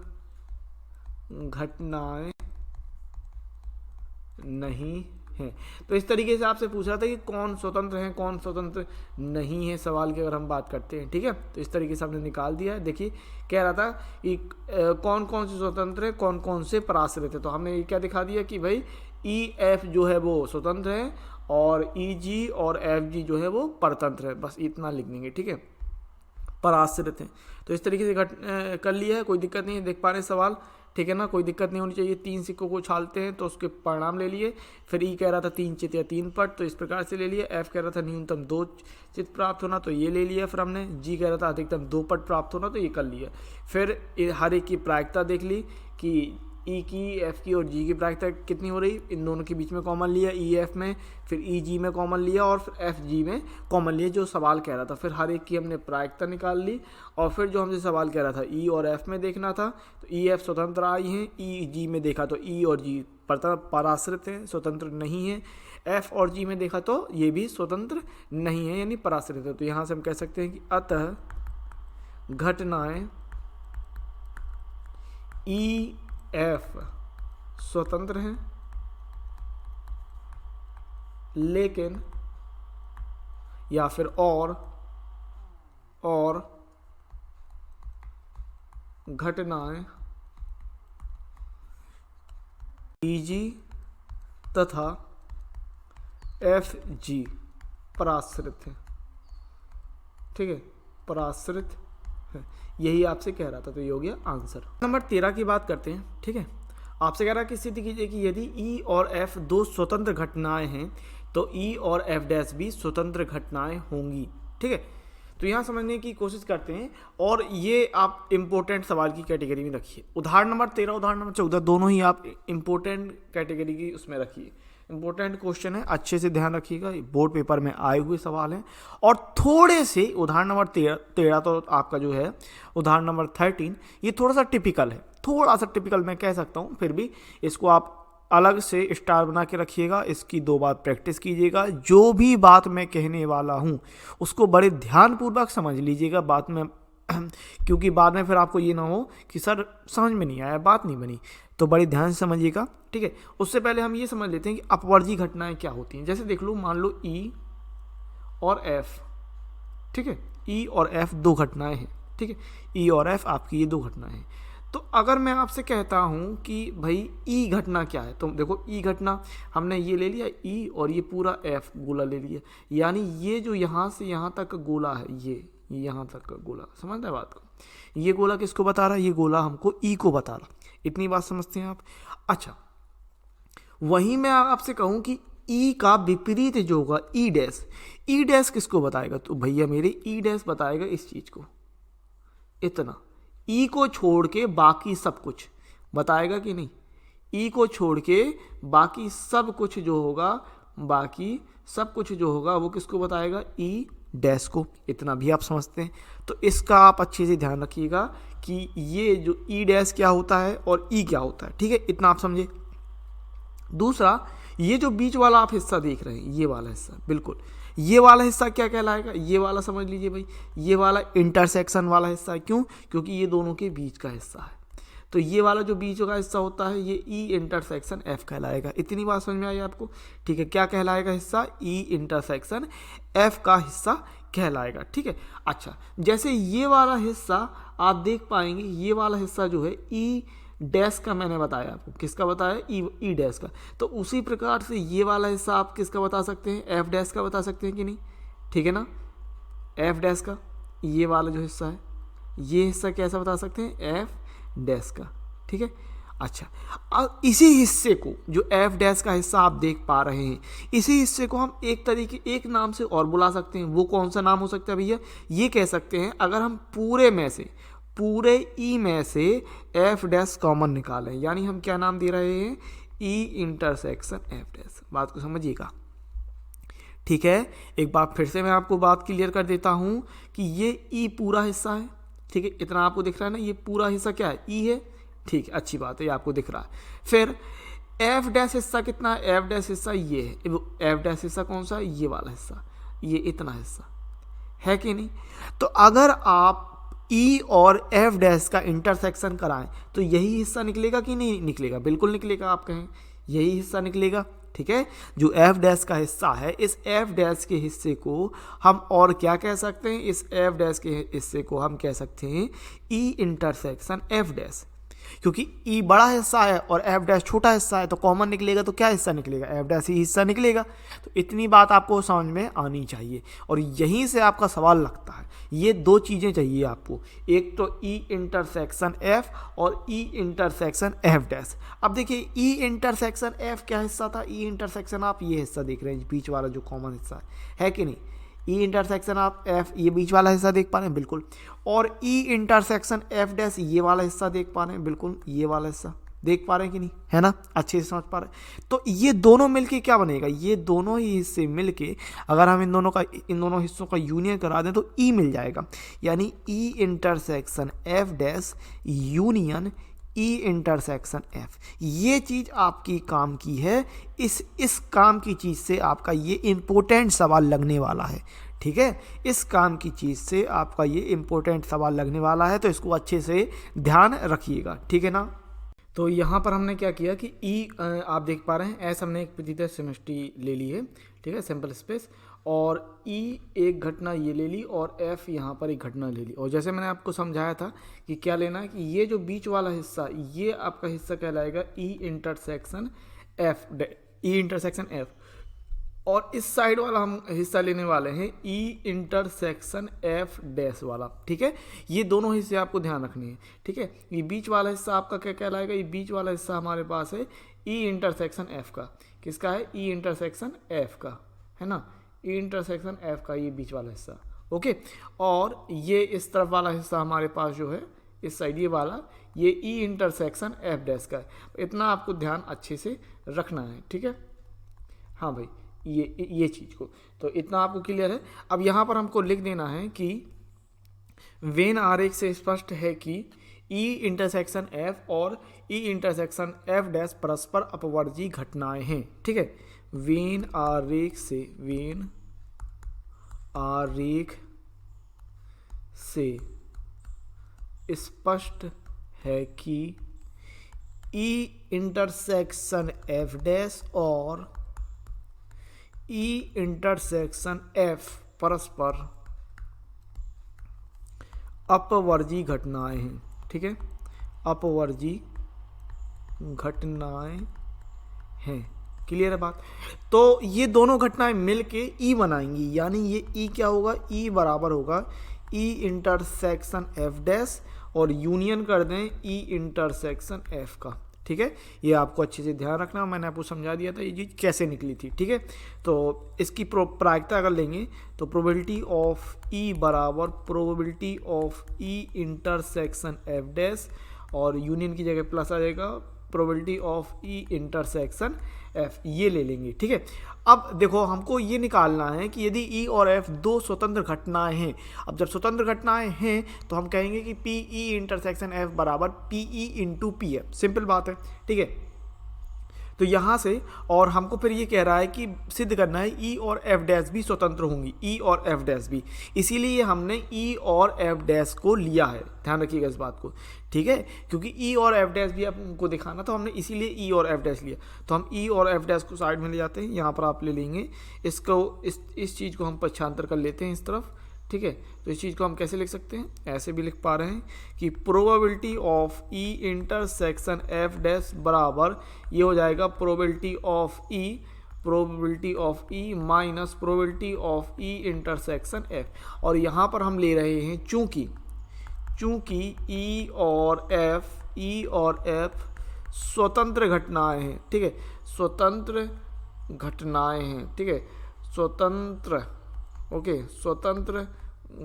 घटनाएं नहीं है। तो इस तरीके से आपसे पूछ रहा था कि कौन स्वतंत्र है कौन स्वतंत्र नहीं है, सवाल की अगर हम बात करते हैं। ठीक है, तो इस तरीके से हमने निकाल दिया है। देखिए कह रहा था कि कौन कौन से स्वतंत्र है कौन कौन से पराश्रित है। तो हमने ये क्या दिखा दिया कि भाई ई एफ जो है वो स्वतंत्र है और ई जी और एफ जी जो है वो परतंत्र है, बस इतना लिख देंगे। ठीक है, पराश्रित हैं। तो इस तरीके से कर लिया है, कोई दिक्कत नहीं है, देख पा रहे हैं सवाल। ठीक है ना, कोई दिक्कत नहीं होनी चाहिए। 3 सिक्कों को उछालते हैं तो उसके परिणाम ले लिए। फिर ई कह रहा था 3 चित या 3 पट, तो इस प्रकार से ले लिए। एफ कह रहा था न्यूनतम 2 चित प्राप्त होना, तो ये ले लिया। फिर हमने जी कह रहा था अधिकतम 2 पट प्राप्त होना, तो ये कर लिया। फिर हर एक की प्रायिकता देख ली कि ई की, एफ की और जी की प्रायिकता कितनी हो रही, इन दोनों के बीच में कॉमन लिया ई एफ में, फिर ई जी में कॉमन लिया और फिर एफ जी में कॉमन लिया जो सवाल कह रहा था। फिर हर एक की हमने प्रायिकता निकाल ली और फिर जो हमसे सवाल कह रहा था ई और एफ में देखना था, तो ई एफ स्वतंत्र आई हैं, ई जी में देखा तो ई और जी पराश्रित हैं, स्वतंत्र नहीं है। एफ और जी में देखा तो ये भी स्वतंत्र नहीं है यानी पराश्रित है। तो यहाँ से हम कह सकते हैं कि अतः घटनाएं ई एफ स्वतंत्र हैं लेकिन, या फिर और घटनाएं ई जी तथा एफ जी पराश्रित हैं। ठीक है, पराश्रित है, यही आपसे कह रहा था। तो ये हो गया आंसर। नंबर 13 की बात करते हैं। ठीक है, आपसे कह रहा है कि सिद्ध कीजिए कि यदि ई और एफ दो स्वतंत्र घटनाएं हैं तो ई और एफ डैश भी स्वतंत्र घटनाएं होंगी। ठीक है, तो यहाँ समझने की कोशिश करते हैं और ये आप इम्पोर्टेंट सवाल की कैटेगरी में रखिए। उदाहरण नंबर 13 उदाहरण नंबर 14 दोनों ही आप इम्पोर्टेंट कैटेगरी की उसमें रखिए। इंपॉर्टेंट क्वेश्चन है, अच्छे से ध्यान रखिएगा, बोर्ड पेपर में आए हुए सवाल हैं। और थोड़े से उदाहरण नंबर 13 तो आपका जो है उदाहरण नंबर 13 ये थोड़ा सा टिपिकल है, थोड़ा सा टिपिकल मैं कह सकता हूँ, फिर भी इसको आप अलग से स्टार बना के रखिएगा। इसकी 2 बार प्रैक्टिस कीजिएगा। जो भी बात मैं कहने वाला हूँ उसको बड़े ध्यानपूर्वक समझ लीजिएगा बात में, क्योंकि बाद में फिर आपको ये ना हो कि सर समझ में नहीं आया, बात नहीं बनी। तो बड़े ध्यान से समझिएगा। ठीक है, उससे पहले हम ये समझ लेते हैं कि अपवर्जी घटनाएं क्या होती हैं। जैसे देख लो, मान लो ई और एफ। ठीक है, ई और एफ 2 घटनाएं हैं। ठीक है, ई और एफ आपकी ये 2 घटनाएं हैं। तो अगर मैं आपसे कहता हूं कि भाई ई घटना क्या है, तो देखो ई घटना हमने ये ले लिया ई और ये पूरा एफ गोला ले लिया, यानी ये जो यहाँ से यहाँ तक का गोला है, ये यहाँ तक का गोला, समझ रहे बात को, ये गोला किसको बता रहा है, ये गोला हमको ई को बता रहा। इतनी बात समझते हैं आप। अच्छा, वहीं मैं आपसे कहूं कि ई का विपरीत जो होगा ई डैश किसको बताएगा, तो भैया मेरे ई डैश बताएगा इस चीज को, इतना ई को छोड़ के बाकी सब कुछ बताएगा कि नहीं, ई को छोड़ के बाकी सब कुछ जो होगा, बाकी सब कुछ जो होगा वो किसको बताएगा, ई डैश को। इतना भी आप समझते हैं। तो इसका आप अच्छे से ध्यान रखिएगा कि ये जो ई डैश क्या होता है और ई क्या होता है। ठीक है, इतना आप समझे। दूसरा, ये जो बीच वाला आप हिस्सा देख रहे हैं, ये वाला हिस्सा, बिल्कुल ये वाला हिस्सा क्या कहलाएगा, ये वाला समझ लीजिए भाई, ये वाला इंटरसेक्शन वाला हिस्सा है। क्यों? क्योंकि ये दोनों के बीच का हिस्सा है। तो ये वाला जो बीच का हिस्सा होता है ये ई इंटरसेक्शन एफ कहलाएगा। इतनी बात समझ में आई आपको? ठीक है, क्या कहलाएगा हिस्सा, ई इंटरसेक्शन एफ का हिस्सा कहलाएगा। ठीक है, अच्छा, जैसे ये वाला हिस्सा आप देख पाएंगे, ये वाला हिस्सा जो है ई डैश का मैंने बताया आपको, किसका बताया, ई डैश का। तो उसी प्रकार से ये वाला हिस्सा आप किसका बता सकते हैं, एफ डैश का बता सकते हैं कि नहीं? ठीक है ना, एफ डैश का ये वाला जो हिस्सा है, ये हिस्सा कैसा बता सकते हैं, एफ डैश का। ठीक है, अच्छा, अब इसी हिस्से को जो एफ डैश का हिस्सा आप देख पा रहे हैं, इसी हिस्से को हम एक नाम से और बुला सकते हैं। वो कौन सा नाम हो सकता है भैया? ये कह सकते हैं अगर हम पूरे ई में से एफ डैश कॉमन निकालें, यानी हम क्या नाम दे रहे हैं? ई इंटरसेक्शन एफ डैश। बात को समझिएगा, ठीक है। एक बार फिर से मैं आपको बात क्लियर कर देता हूं कि ये ई पूरा हिस्सा है, ठीक है। इतना आपको दिख रहा है ना, ये पूरा हिस्सा क्या है? ई है, ठीक है, अच्छी बात है, ये आपको दिख रहा है। फिर एफ डैश हिस्सा कितना है? एफ डैश हिस्सा ये है। एफ डैश हिस्सा कौन सा है? ये वाला हिस्सा, ये इतना हिस्सा है कि नहीं? तो अगर आप ई और एफ डैश का इंटरसेक्शन कराएं तो यही हिस्सा निकलेगा कि नहीं निकलेगा? बिल्कुल निकलेगा। आप कहें यही हिस्सा निकलेगा, ठीक है। जो एफ डैश का हिस्सा है, इस एफ डैश के हिस्से को हम और क्या कह सकते हैं? इस एफ डैश के हिस्से को हम कह सकते हैं ई इंटरसेक्शन एफ डैश, क्योंकि ई बड़ा हिस्सा है और एफ डैश छोटा हिस्सा है, तो कॉमन निकलेगा तो क्या हिस्सा निकलेगा? एफ डैश ही हिस्सा निकलेगा। तो इतनी बात आपको समझ में आनी चाहिए और यहीं से आपका सवाल लगता है। ये दो चीज़ें चाहिए आपको, एक तो ई इंटरसेक्शन एफ और ई इंटरसेक्शन एफ डैश। अब देखिए ई इंटरसेक्शन एफ क्या हिस्सा था? ई इंटरसेक्शन आप ये हिस्सा देख रहे हैं, बीच वाला जो कॉमन हिस्सा है कि नहीं? ई इंटरसेक्शन आप एफ, ये बीच वाला हिस्सा देख पा रहे हैं, बिल्कुल। और ई इंटरसेक्शन एफ डैश, ये वाला हिस्सा देख पा रहे हैं, बिल्कुल, ये वाला हिस्सा देख पा रहे हैं कि नहीं, है ना? अच्छे से समझ पा रहे हैं। तो ये दोनों मिलके क्या बनेगा? ये दोनों ही हिस्से मिलके अगर हम इन दोनों हिस्सों का यूनियन करा दें तो ई मिल जाएगा, यानी ई इंटरसेक्शन एफ डैश यूनियन ई इंटरसेक्शन एफ। ये चीज़ आपकी काम की है। इस काम की चीज़ से आपका ये इम्पोर्टेंट सवाल लगने वाला है, ठीक है। इस काम की चीज़ से आपका ये इम्पोर्टेंट सवाल लगने वाला है, तो इसको अच्छे से ध्यान रखिएगा, ठीक है ना। तो यहाँ पर हमने क्या किया कि ई आप देख पा रहे हैं, एस हमने एक प्रतिशत सेमेस्ट्री ले ली है, ठीक है, सैम्पल स्पेस, और ई एक घटना ये ले ली और एफ यहाँ पर एक घटना ले ली। और जैसे मैंने आपको समझाया था कि क्या लेना है, कि ये जो बीच वाला हिस्सा, ये आपका हिस्सा कहलाएगा ई इंटरसेक्शन एफ, ई इंटरसेक्शन एफ, और इस साइड वाला हम हिस्सा लेने वाले हैं ई इंटरसेक्शन एफ डैश वाला, ठीक है। ये दोनों हिस्से आपको ध्यान रखने हैं, ठीक है। ये बीच वाला हिस्सा आपका क्या कहलाएगा? ये बीच वाला हिस्सा हमारे पास है ई इंटरसेक्शन एफ का। किसका है? ई इंटरसेक्शन एफ का, है ना, ई इंटरसेक्शन एफ का ये बीच वाला हिस्सा, ओके। और ये इस तरफ वाला हिस्सा हमारे पास जो है, इस साइड ये वाला, ये ई इंटरसेक्शन एफ डैश का है। इतना आपको ध्यान अच्छे से रखना है, ठीक है। हाँ भाई, ये चीज़ को तो इतना आपको क्लियर है। अब यहाँ पर हमको लिख देना है कि वेन आरेख से स्पष्ट है कि ई इंटरसेक्शन एफ और ई इंटरसेक्शन एफ डैश परस्पर अपवर्जी घटनाएं हैं, ठीक है। वेन आरेख से स्पष्ट है कि ई इंटरसेक्शन एफ डैश और ई इंटरसेक्शन एफ परस्पर अपवर्जी घटनाएं हैं, ठीक है, अपवर्जी घटनाएं हैं। क्लियर है बात? तो ये दोनों घटनाएं मिलके ई बनाएंगी, यानी ये ई क्या होगा? ई बराबर होगा ई इंटरसेक्शन एफ डैश और यूनियन कर दें ई इंटरसेक्शन एफ का, ठीक है। ये आपको अच्छे से ध्यान रखना, मैंने आपको समझा दिया था ये चीज़ कैसे निकली थी, ठीक है। तो इसकी प्रायिकता अगर लेंगे तो प्रोबेबिलिटी ऑफ ई बराबर probability of E intersection F dash और यूनियन की जगह प्लस आ जाएगा probability of E intersection F, ये ले लेंगे, ठीक है। अब देखो हमको ये निकालना है कि यदि ई और एफ दो स्वतंत्र घटनाएं हैं। अब जब स्वतंत्र घटनाएं हैं तो हम कहेंगे कि पी ई इंटरसेक्शन एफ बराबर P E into P F, simple बात है, ठीक है। तो यहाँ से और हमको फिर ये कह रहा है कि सिद्ध करना है ई और एफ डैश भी स्वतंत्र होंगी, ई और एफ डैश भी, इसीलिए हमने ई और एफ डैश को लिया है। ध्यान रखिएगा इस बात को, ठीक है, क्योंकि ई और एफ डैश भी आपको दिखाना, तो हमने इसीलिए ई और एफ डैश लिया। तो हम ई और एफ डैश को साइड में ले जाते हैं, यहाँ पर आप ले लेंगे इसको, इस चीज़ को हम पक्षांतर कर लेते हैं इस तरफ, ठीक है। तो इस चीज़ को हम कैसे लिख सकते हैं? ऐसे भी लिख पा रहे हैं कि probability of E intersection F dash बराबर ये हो जाएगा probability of E minus probability of E intersection F. और यहाँ पर हम ले रहे हैं चूंकि ई और एफ स्वतंत्र घटनाएं हैं, ठीक है, स्वतंत्र घटनाएं हैं, ठीक है, स्वतंत्र, ओके, स्वतंत्र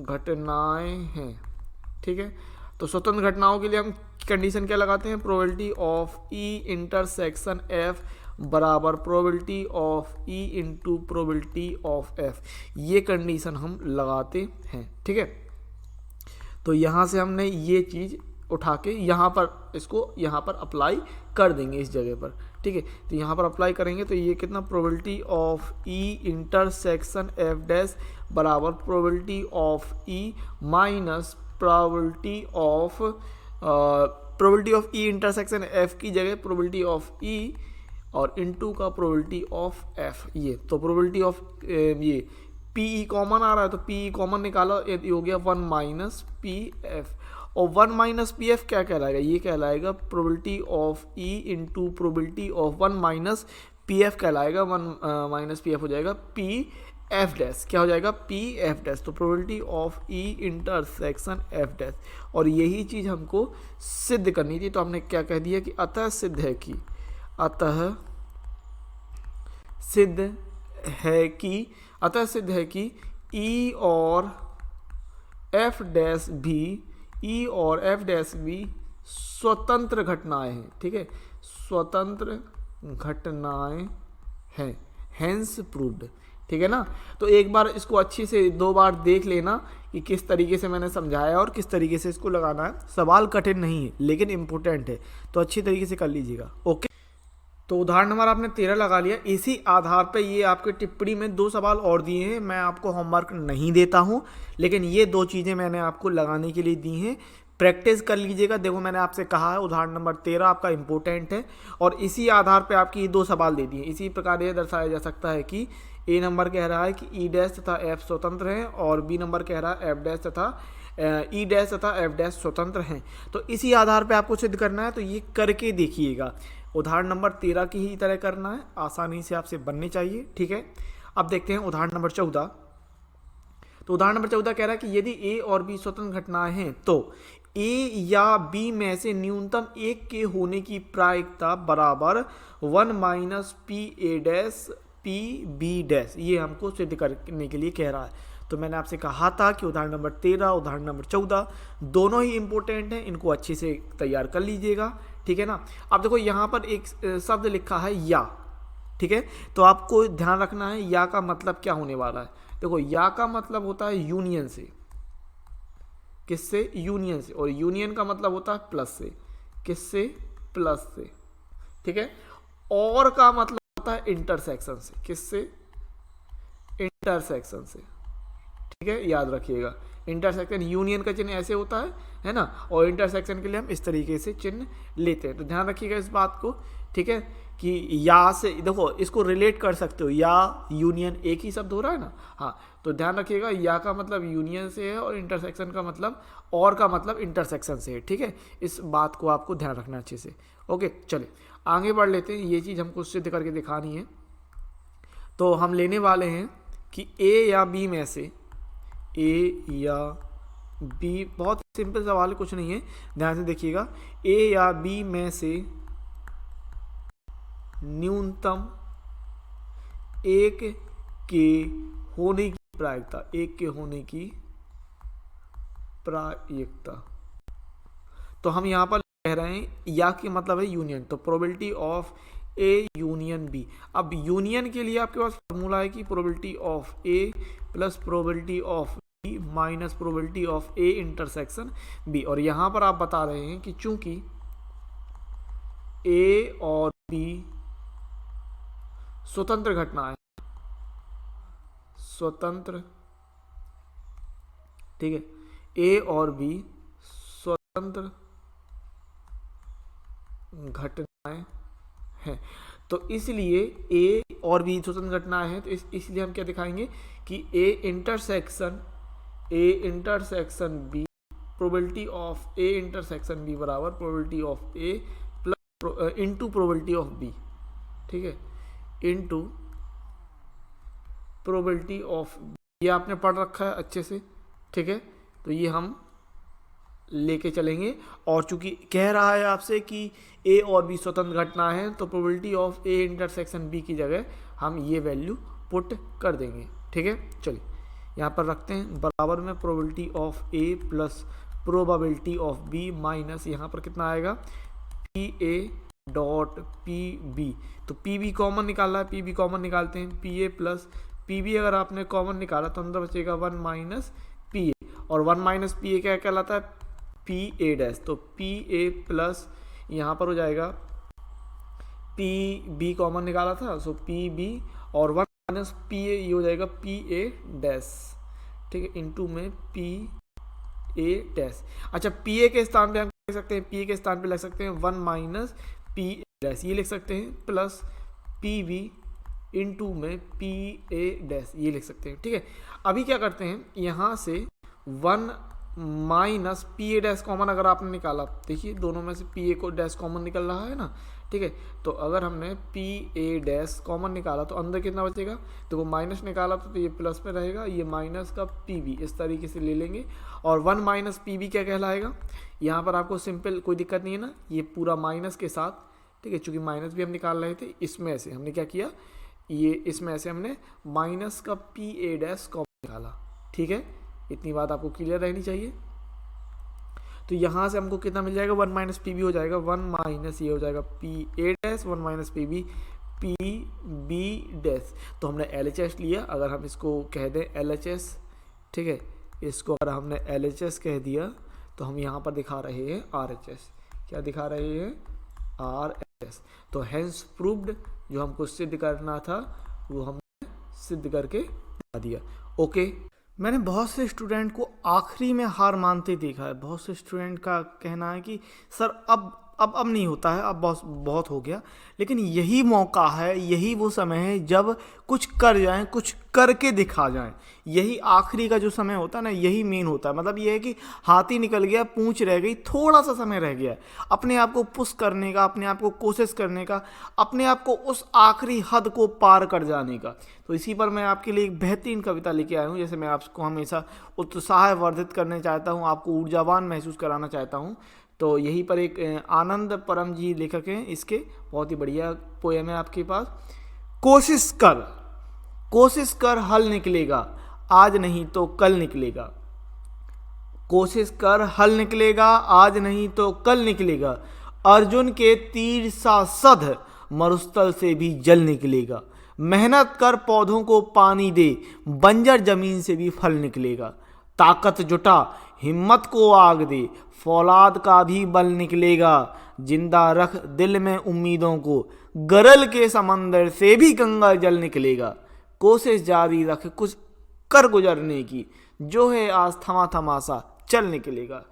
घटनाएं हैं, ठीक है। तो स्वतंत्र घटनाओं के लिए हम कंडीशन क्या लगाते हैं, probability of E intersection F बराबर probability of E into probability of F, ये कंडीशन हम लगाते हैं, ठीक है। तो यहाँ से हमने ये चीज़ उठा के यहाँ पर इसको यहाँ पर अप्लाई कर देंगे इस जगह पर, ठीक है। तो यहाँ पर अप्लाई करेंगे तो ये कितना, probability of E intersection F dash बराबर probability of E minus probability of E intersection F की जगह प्रोबेबिलिटी ऑफ ई और इनटू का प्रोबेबिलिटी ऑफ एफ, ये तो प्रोबेबिलिटी ऑफ ये पी ई कॉमन आ रहा है तो पी ई कॉमन निकाला, ये हो गया 1 माइनस पी एफ, और 1 माइनस पी एफ क्या कहलाएगा, ये कहलाएगा probability of E into probability of 1 minus P F कहलाएगा, 1 माइनस पी एफ हो जाएगा पी एफ डैश, क्या हो जाएगा पी एफ डैश, तो probability of E intersection F dash, और यही चीज़ हमको सिद्ध करनी थी। तो हमने क्या कह दिया कि अतः सिद्ध है कि, अतः सिद्ध है कि, अतः सिद्ध है कि ई और एफ डैश भी, ई और एफ डैश भी स्वतंत्र घटनाएं हैं, ठीक है, स्वतंत्र घटनाएं हैं, हेंस प्रूव्ड, ठीक है ना। तो एक बार इसको अच्छी से 2 बार देख लेना कि किस तरीके से मैंने समझाया और किस तरीके से इसको लगाना है। सवाल कठिन नहीं है लेकिन इम्पोर्टेंट है, तो अच्छी तरीके से कर लीजिएगा, ओके। तो उदाहरण नंबर आपने 13 लगा लिया। इसी आधार पे ये आपके टिप्पणी में 2 सवाल और दिए हैं। मैं आपको होमवर्क नहीं देता हूँ, लेकिन ये 2 चीज़ें मैंने आपको लगाने के लिए दी हैं, प्रैक्टिस कर लीजिएगा। देखो मैंने आपसे कहा है उदाहरण नंबर 13 आपका इम्पोर्टेंट है और इसी आधार पे आपकी 2 सवाल दे दिए। इसी प्रकार यह दर्शाया जा सकता है कि ए नंबर कह रहा है कि ई डैश तथा एफ स्वतंत्र हैं और बी नंबर कह रहा है एफ डैश तथा ई डैश तथा एफ डैश स्वतंत्र हैं। तो इसी आधार पे आपको सिद्ध करना है, तो ये करके देखिएगा। उदाहरण नंबर 13 की ही तरह करना है, आसानी से आपसे बनने चाहिए, ठीक है। अब देखते हैं उदाहरण नंबर 14। तो उदाहरण नंबर 14 कह रहा है कि यदि ए और बी स्वतंत्र घटनाएं हैं तो ए या बी में से न्यूनतम एक के होने की प्रायिकता बराबर 1 minus P A dash P B dash, ये हमको सिद्ध करने के लिए कह रहा है। तो मैंने आपसे कहा था कि उदाहरण नंबर 13 उदाहरण नंबर 14 दोनों ही इंपॉर्टेंट हैं, इनको अच्छे से तैयार कर लीजिएगा, ठीक है ना। अब देखो यहाँ पर एक शब्द लिखा है या, ठीक है, तो आपको ध्यान रखना है या का मतलब क्या होने वाला है। देखो या का मतलब होता है यूनियन से, किससे, यूनियन से, और यूनियन का मतलब होता है प्लस से, किससे, प्लस से, ठीक है। और का मतलब होता है इंटरसेक्शन से, किससे, इंटरसेक्शन से, ठीक है, याद रखिएगा। इंटरसेक्शन, यूनियन का चिन्ह ऐसे होता है ना, और इंटरसेक्शन के लिए हम इस तरीके से चिन्ह लेते हैं। तो ध्यान रखिएगा इस बात को, ठीक है, कि या से देखो इसको रिलेट कर सकते हो, या यूनियन एक ही शब्द हो रहा है ना, हाँ, तो ध्यान रखिएगा या का मतलब यूनियन से है और इंटरसेक्शन का मतलब, और का मतलब इंटरसेक्शन से है, ठीक है। इस बात को आपको ध्यान रखना अच्छे से, ओके। चले आगे बढ़ लेते हैं, ये चीज़ हमको सिद्ध करके दिखानी है। तो हम लेने वाले हैं कि ए या बी में से, ए या बी, बहुत सिंपल सवाल है, कुछ नहीं है, ध्यान से देखिएगा। ए या बी में से न्यूनतम एक के होने की प्रायिकता, एक के होने की प्रायिकता, तो हम यहाँ पर कह रहे हैं या के मतलब है यूनियन, तो probability of A union B. अब यूनियन के लिए आपके पास फॉर्मूला है कि probability of A plus probability of B minus probability of A intersection B, और यहाँ पर आप बता रहे हैं कि चूंकि ए और बी स्वतंत्र घटना है, स्वतंत्र, ठीक है, ए और बी स्वतंत्र घटनाएं हैं, तो इसलिए ए और बी स्वतंत्र घटनाएं हैं, तो इसलिए हम क्या दिखाएंगे कि A intersection B, probability of A intersection B बराबर probability of A plus into probability of B, ठीक है, इनटू प्रोबेबिलिटी ऑफ, ये आपने पढ़ रखा है अच्छे से, ठीक है। तो ये हम लेके चलेंगे। और चूंकि कह रहा है आपसे कि ए और बी स्वतंत्र घटना है, तो probability of A intersection B की जगह हम ये वैल्यू पुट कर देंगे। ठीक है, चलिए यहाँ पर रखते हैं बराबर में probability of A plus probability of B minus यहाँ पर कितना आएगा P A dot P B. तो पी बी कॉमन निकालना है, पी बी कॉमन निकालते हैं, P A plus P B अगर आपने कॉमन निकाला तो अंदर बचेगा 1 माइनस पी ए, और 1 माइनस पी ए क्या कहलाता है पी ए डैश। तो पी ए प्लस यहाँ पर हो जाएगा पी बी कॉमन निकाला था, सो पी बी और 1 माइनस पी ए ये हो जाएगा पी ए डैश। ठीक है, इनटू में पी ए डैश। अच्छा, पी ए के स्थान पे हम लिख सकते हैं, पी ए के स्थान पे लिख सकते हैं 1 माइनस पी ए डैश, ये लिख सकते हैं, प्लस पी बी इनटू में पी ए डैश, ये लिख सकते हैं। ठीक है, अभी क्या करते हैं, यहाँ से 1 minus P A dash common अगर आपने निकाला, देखिए दोनों में से पी ए को डैश कॉमन निकल रहा है ना। ठीक है, तो अगर हमने पी ए डैश कॉमन निकाला तो अंदर कितना बचेगा, तो वो माइनस निकाला तो ये प्लस में रहेगा, ये माइनस का पी बी इस तरीके से ले लेंगे। और 1 माइनस पी बी क्या कहलाएगा, यहाँ पर आपको सिंपल कोई दिक्कत नहीं है ना, ये पूरा माइनस के साथ। ठीक है, चूँकि माइनस भी हम निकाल रहे थे, इसमें से हमने क्या किया, ये इसमें से हमने माइनस का पी ए डैश कॉमन निकाला। ठीक है, इतनी बात आपको क्लियर रहनी चाहिए। तो यहाँ से हमको कितना मिल जाएगा, 1 माइनस पी बी हो जाएगा, 1 माइनस ये हो जाएगा P A dash, 1 minus P B P B dash. तो हमने एल एच एस लिया, अगर हम इसको कह दें एल एच एस, ठीक है, इसको अगर हमने एल एच एस कह दिया तो हम यहाँ पर दिखा रहे हैं आर एच एस। क्या दिखा रहे हैं, आर एच एस। तो हैंस प्रूव्ड, जो हमको सिद्ध करना था वो हमने सिद्ध करके बता दिया। ओके, मैंने बहुत से स्टूडेंट को आखिरी में हार मानते देखा है। बहुत से स्टूडेंट का कहना है कि सर अब नहीं होता है, अब बहुत हो गया। लेकिन यही मौका है, यही वो समय है जब कुछ कर जाएं, कुछ करके दिखा जाएं। यही आखिरी का जो समय होता है ना, यही मेन होता है। मतलब ये है कि हाथी निकल गया, पूंछ रह गई, थोड़ा सा समय रह गया अपने आप को पुश करने का, अपने आप को कोशिश करने का, अपने आप को उस आखिरी हद को पार कर जाने का। तो इसी पर मैं आपके लिए एक बेहतरीन कविता लेके आया हूँ। जैसे मैं आपको हमेशा उत्साह वर्धित करने चाहता हूँ, आपको ऊर्जावान महसूस कराना चाहता हूँ। तो यहीं पर एक आनंद परम जी लेखक हैं, इसके बहुत ही बढ़िया पोएम है आपके पास। कोशिश कर हल निकलेगा, आज नहीं तो कल निकलेगा। कोशिश कर हल निकलेगा, आज नहीं तो कल निकलेगा। अर्जुन के तीर सा सध, मरुस्थल से भी जल निकलेगा। मेहनत कर पौधों को पानी दे, बंजर जमीन से भी फल निकलेगा। ताकत जुटा, हिम्मत को आग दे, फौलाद का भी बल निकलेगा। जिंदा रख दिल में उम्मीदों को, गरल के समंदर से भी गंगा जल निकलेगा। कोशिश जारी रख कुछ कर गुजरने की, जो है आज थमा थमासा चल निकलेगा।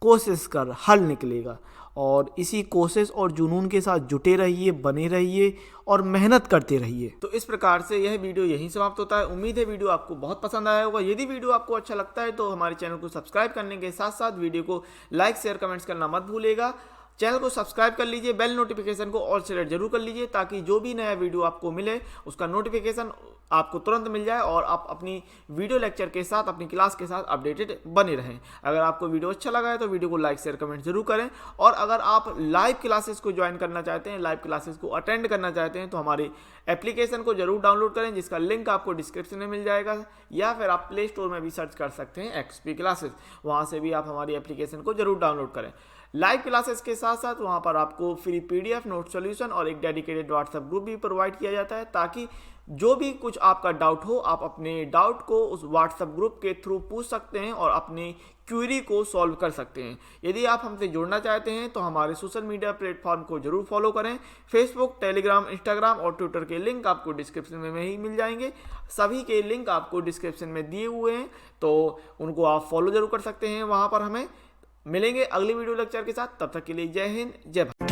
कोशिश कर हल निकलेगा। और इसी कोशिश और जुनून के साथ जुटे रहिए, बने रहिए और मेहनत करते रहिए। तो इस प्रकार से यह वीडियो यहीं समाप्त होता है। उम्मीद है वीडियो आपको बहुत पसंद आया होगा। यदि वीडियो आपको अच्छा लगता है तो हमारे चैनल को सब्सक्राइब करने के साथ साथ वीडियो को लाइक शेयर कमेंट्स करना मत भूलिएगा। चैनल को सब्सक्राइब कर लीजिए, बेल नोटिफिकेशन को ऑल सेलेक्ट जरूर कर लीजिए, ताकि जो भी नया वीडियो आपको मिले उसका नोटिफिकेशन आपको तुरंत मिल जाए और आप अपनी वीडियो लेक्चर के साथ, अपनी क्लास के साथ अपडेटेड बने रहें। अगर आपको वीडियो अच्छा लगा है तो वीडियो को लाइक शेयर कमेंट जरूर करें। और अगर आप लाइव क्लासेस को ज्वाइन करना चाहते हैं, लाइव क्लासेस को अटेंड करना चाहते हैं, तो हमारे एप्लीकेशन को जरूर डाउनलोड करें, जिसका लिंक आपको डिस्क्रिप्शन में मिल जाएगा, या फिर आप प्ले स्टोर में भी सर्च कर सकते हैं एक्सपी क्लासेस। वहाँ से भी आप हमारी एप्लीकेशन को जरूर डाउनलोड करें। लाइव क्लासेस के साथ साथ वहाँ पर आपको फ्री पीडीएफ, नोट सॉल्यूशन और एक डेडिकेटेड व्हाट्सएप ग्रुप भी प्रोवाइड किया जाता है, ताकि जो भी कुछ आपका डाउट हो, आप अपने डाउट को उस व्हाट्सएप ग्रुप के थ्रू पूछ सकते हैं और अपनी क्वेरी को सॉल्व कर सकते हैं। यदि आप हमसे जुड़ना चाहते हैं तो हमारे सोशल मीडिया प्लेटफॉर्म को जरूर फॉलो करें। फेसबुक, टेलीग्राम, इंस्टाग्राम और ट्विटर के लिंक आपको डिस्क्रिप्शन में ही मिल जाएंगे। सभी के लिंक आपको डिस्क्रिप्शन में दिए हुए हैं, तो उनको आप फॉलो जरूर कर सकते हैं। वहाँ पर हमें मिलेंगे अगली वीडियो लेक्चर के साथ। तब तक के लिए जय हिंद, जय भारत।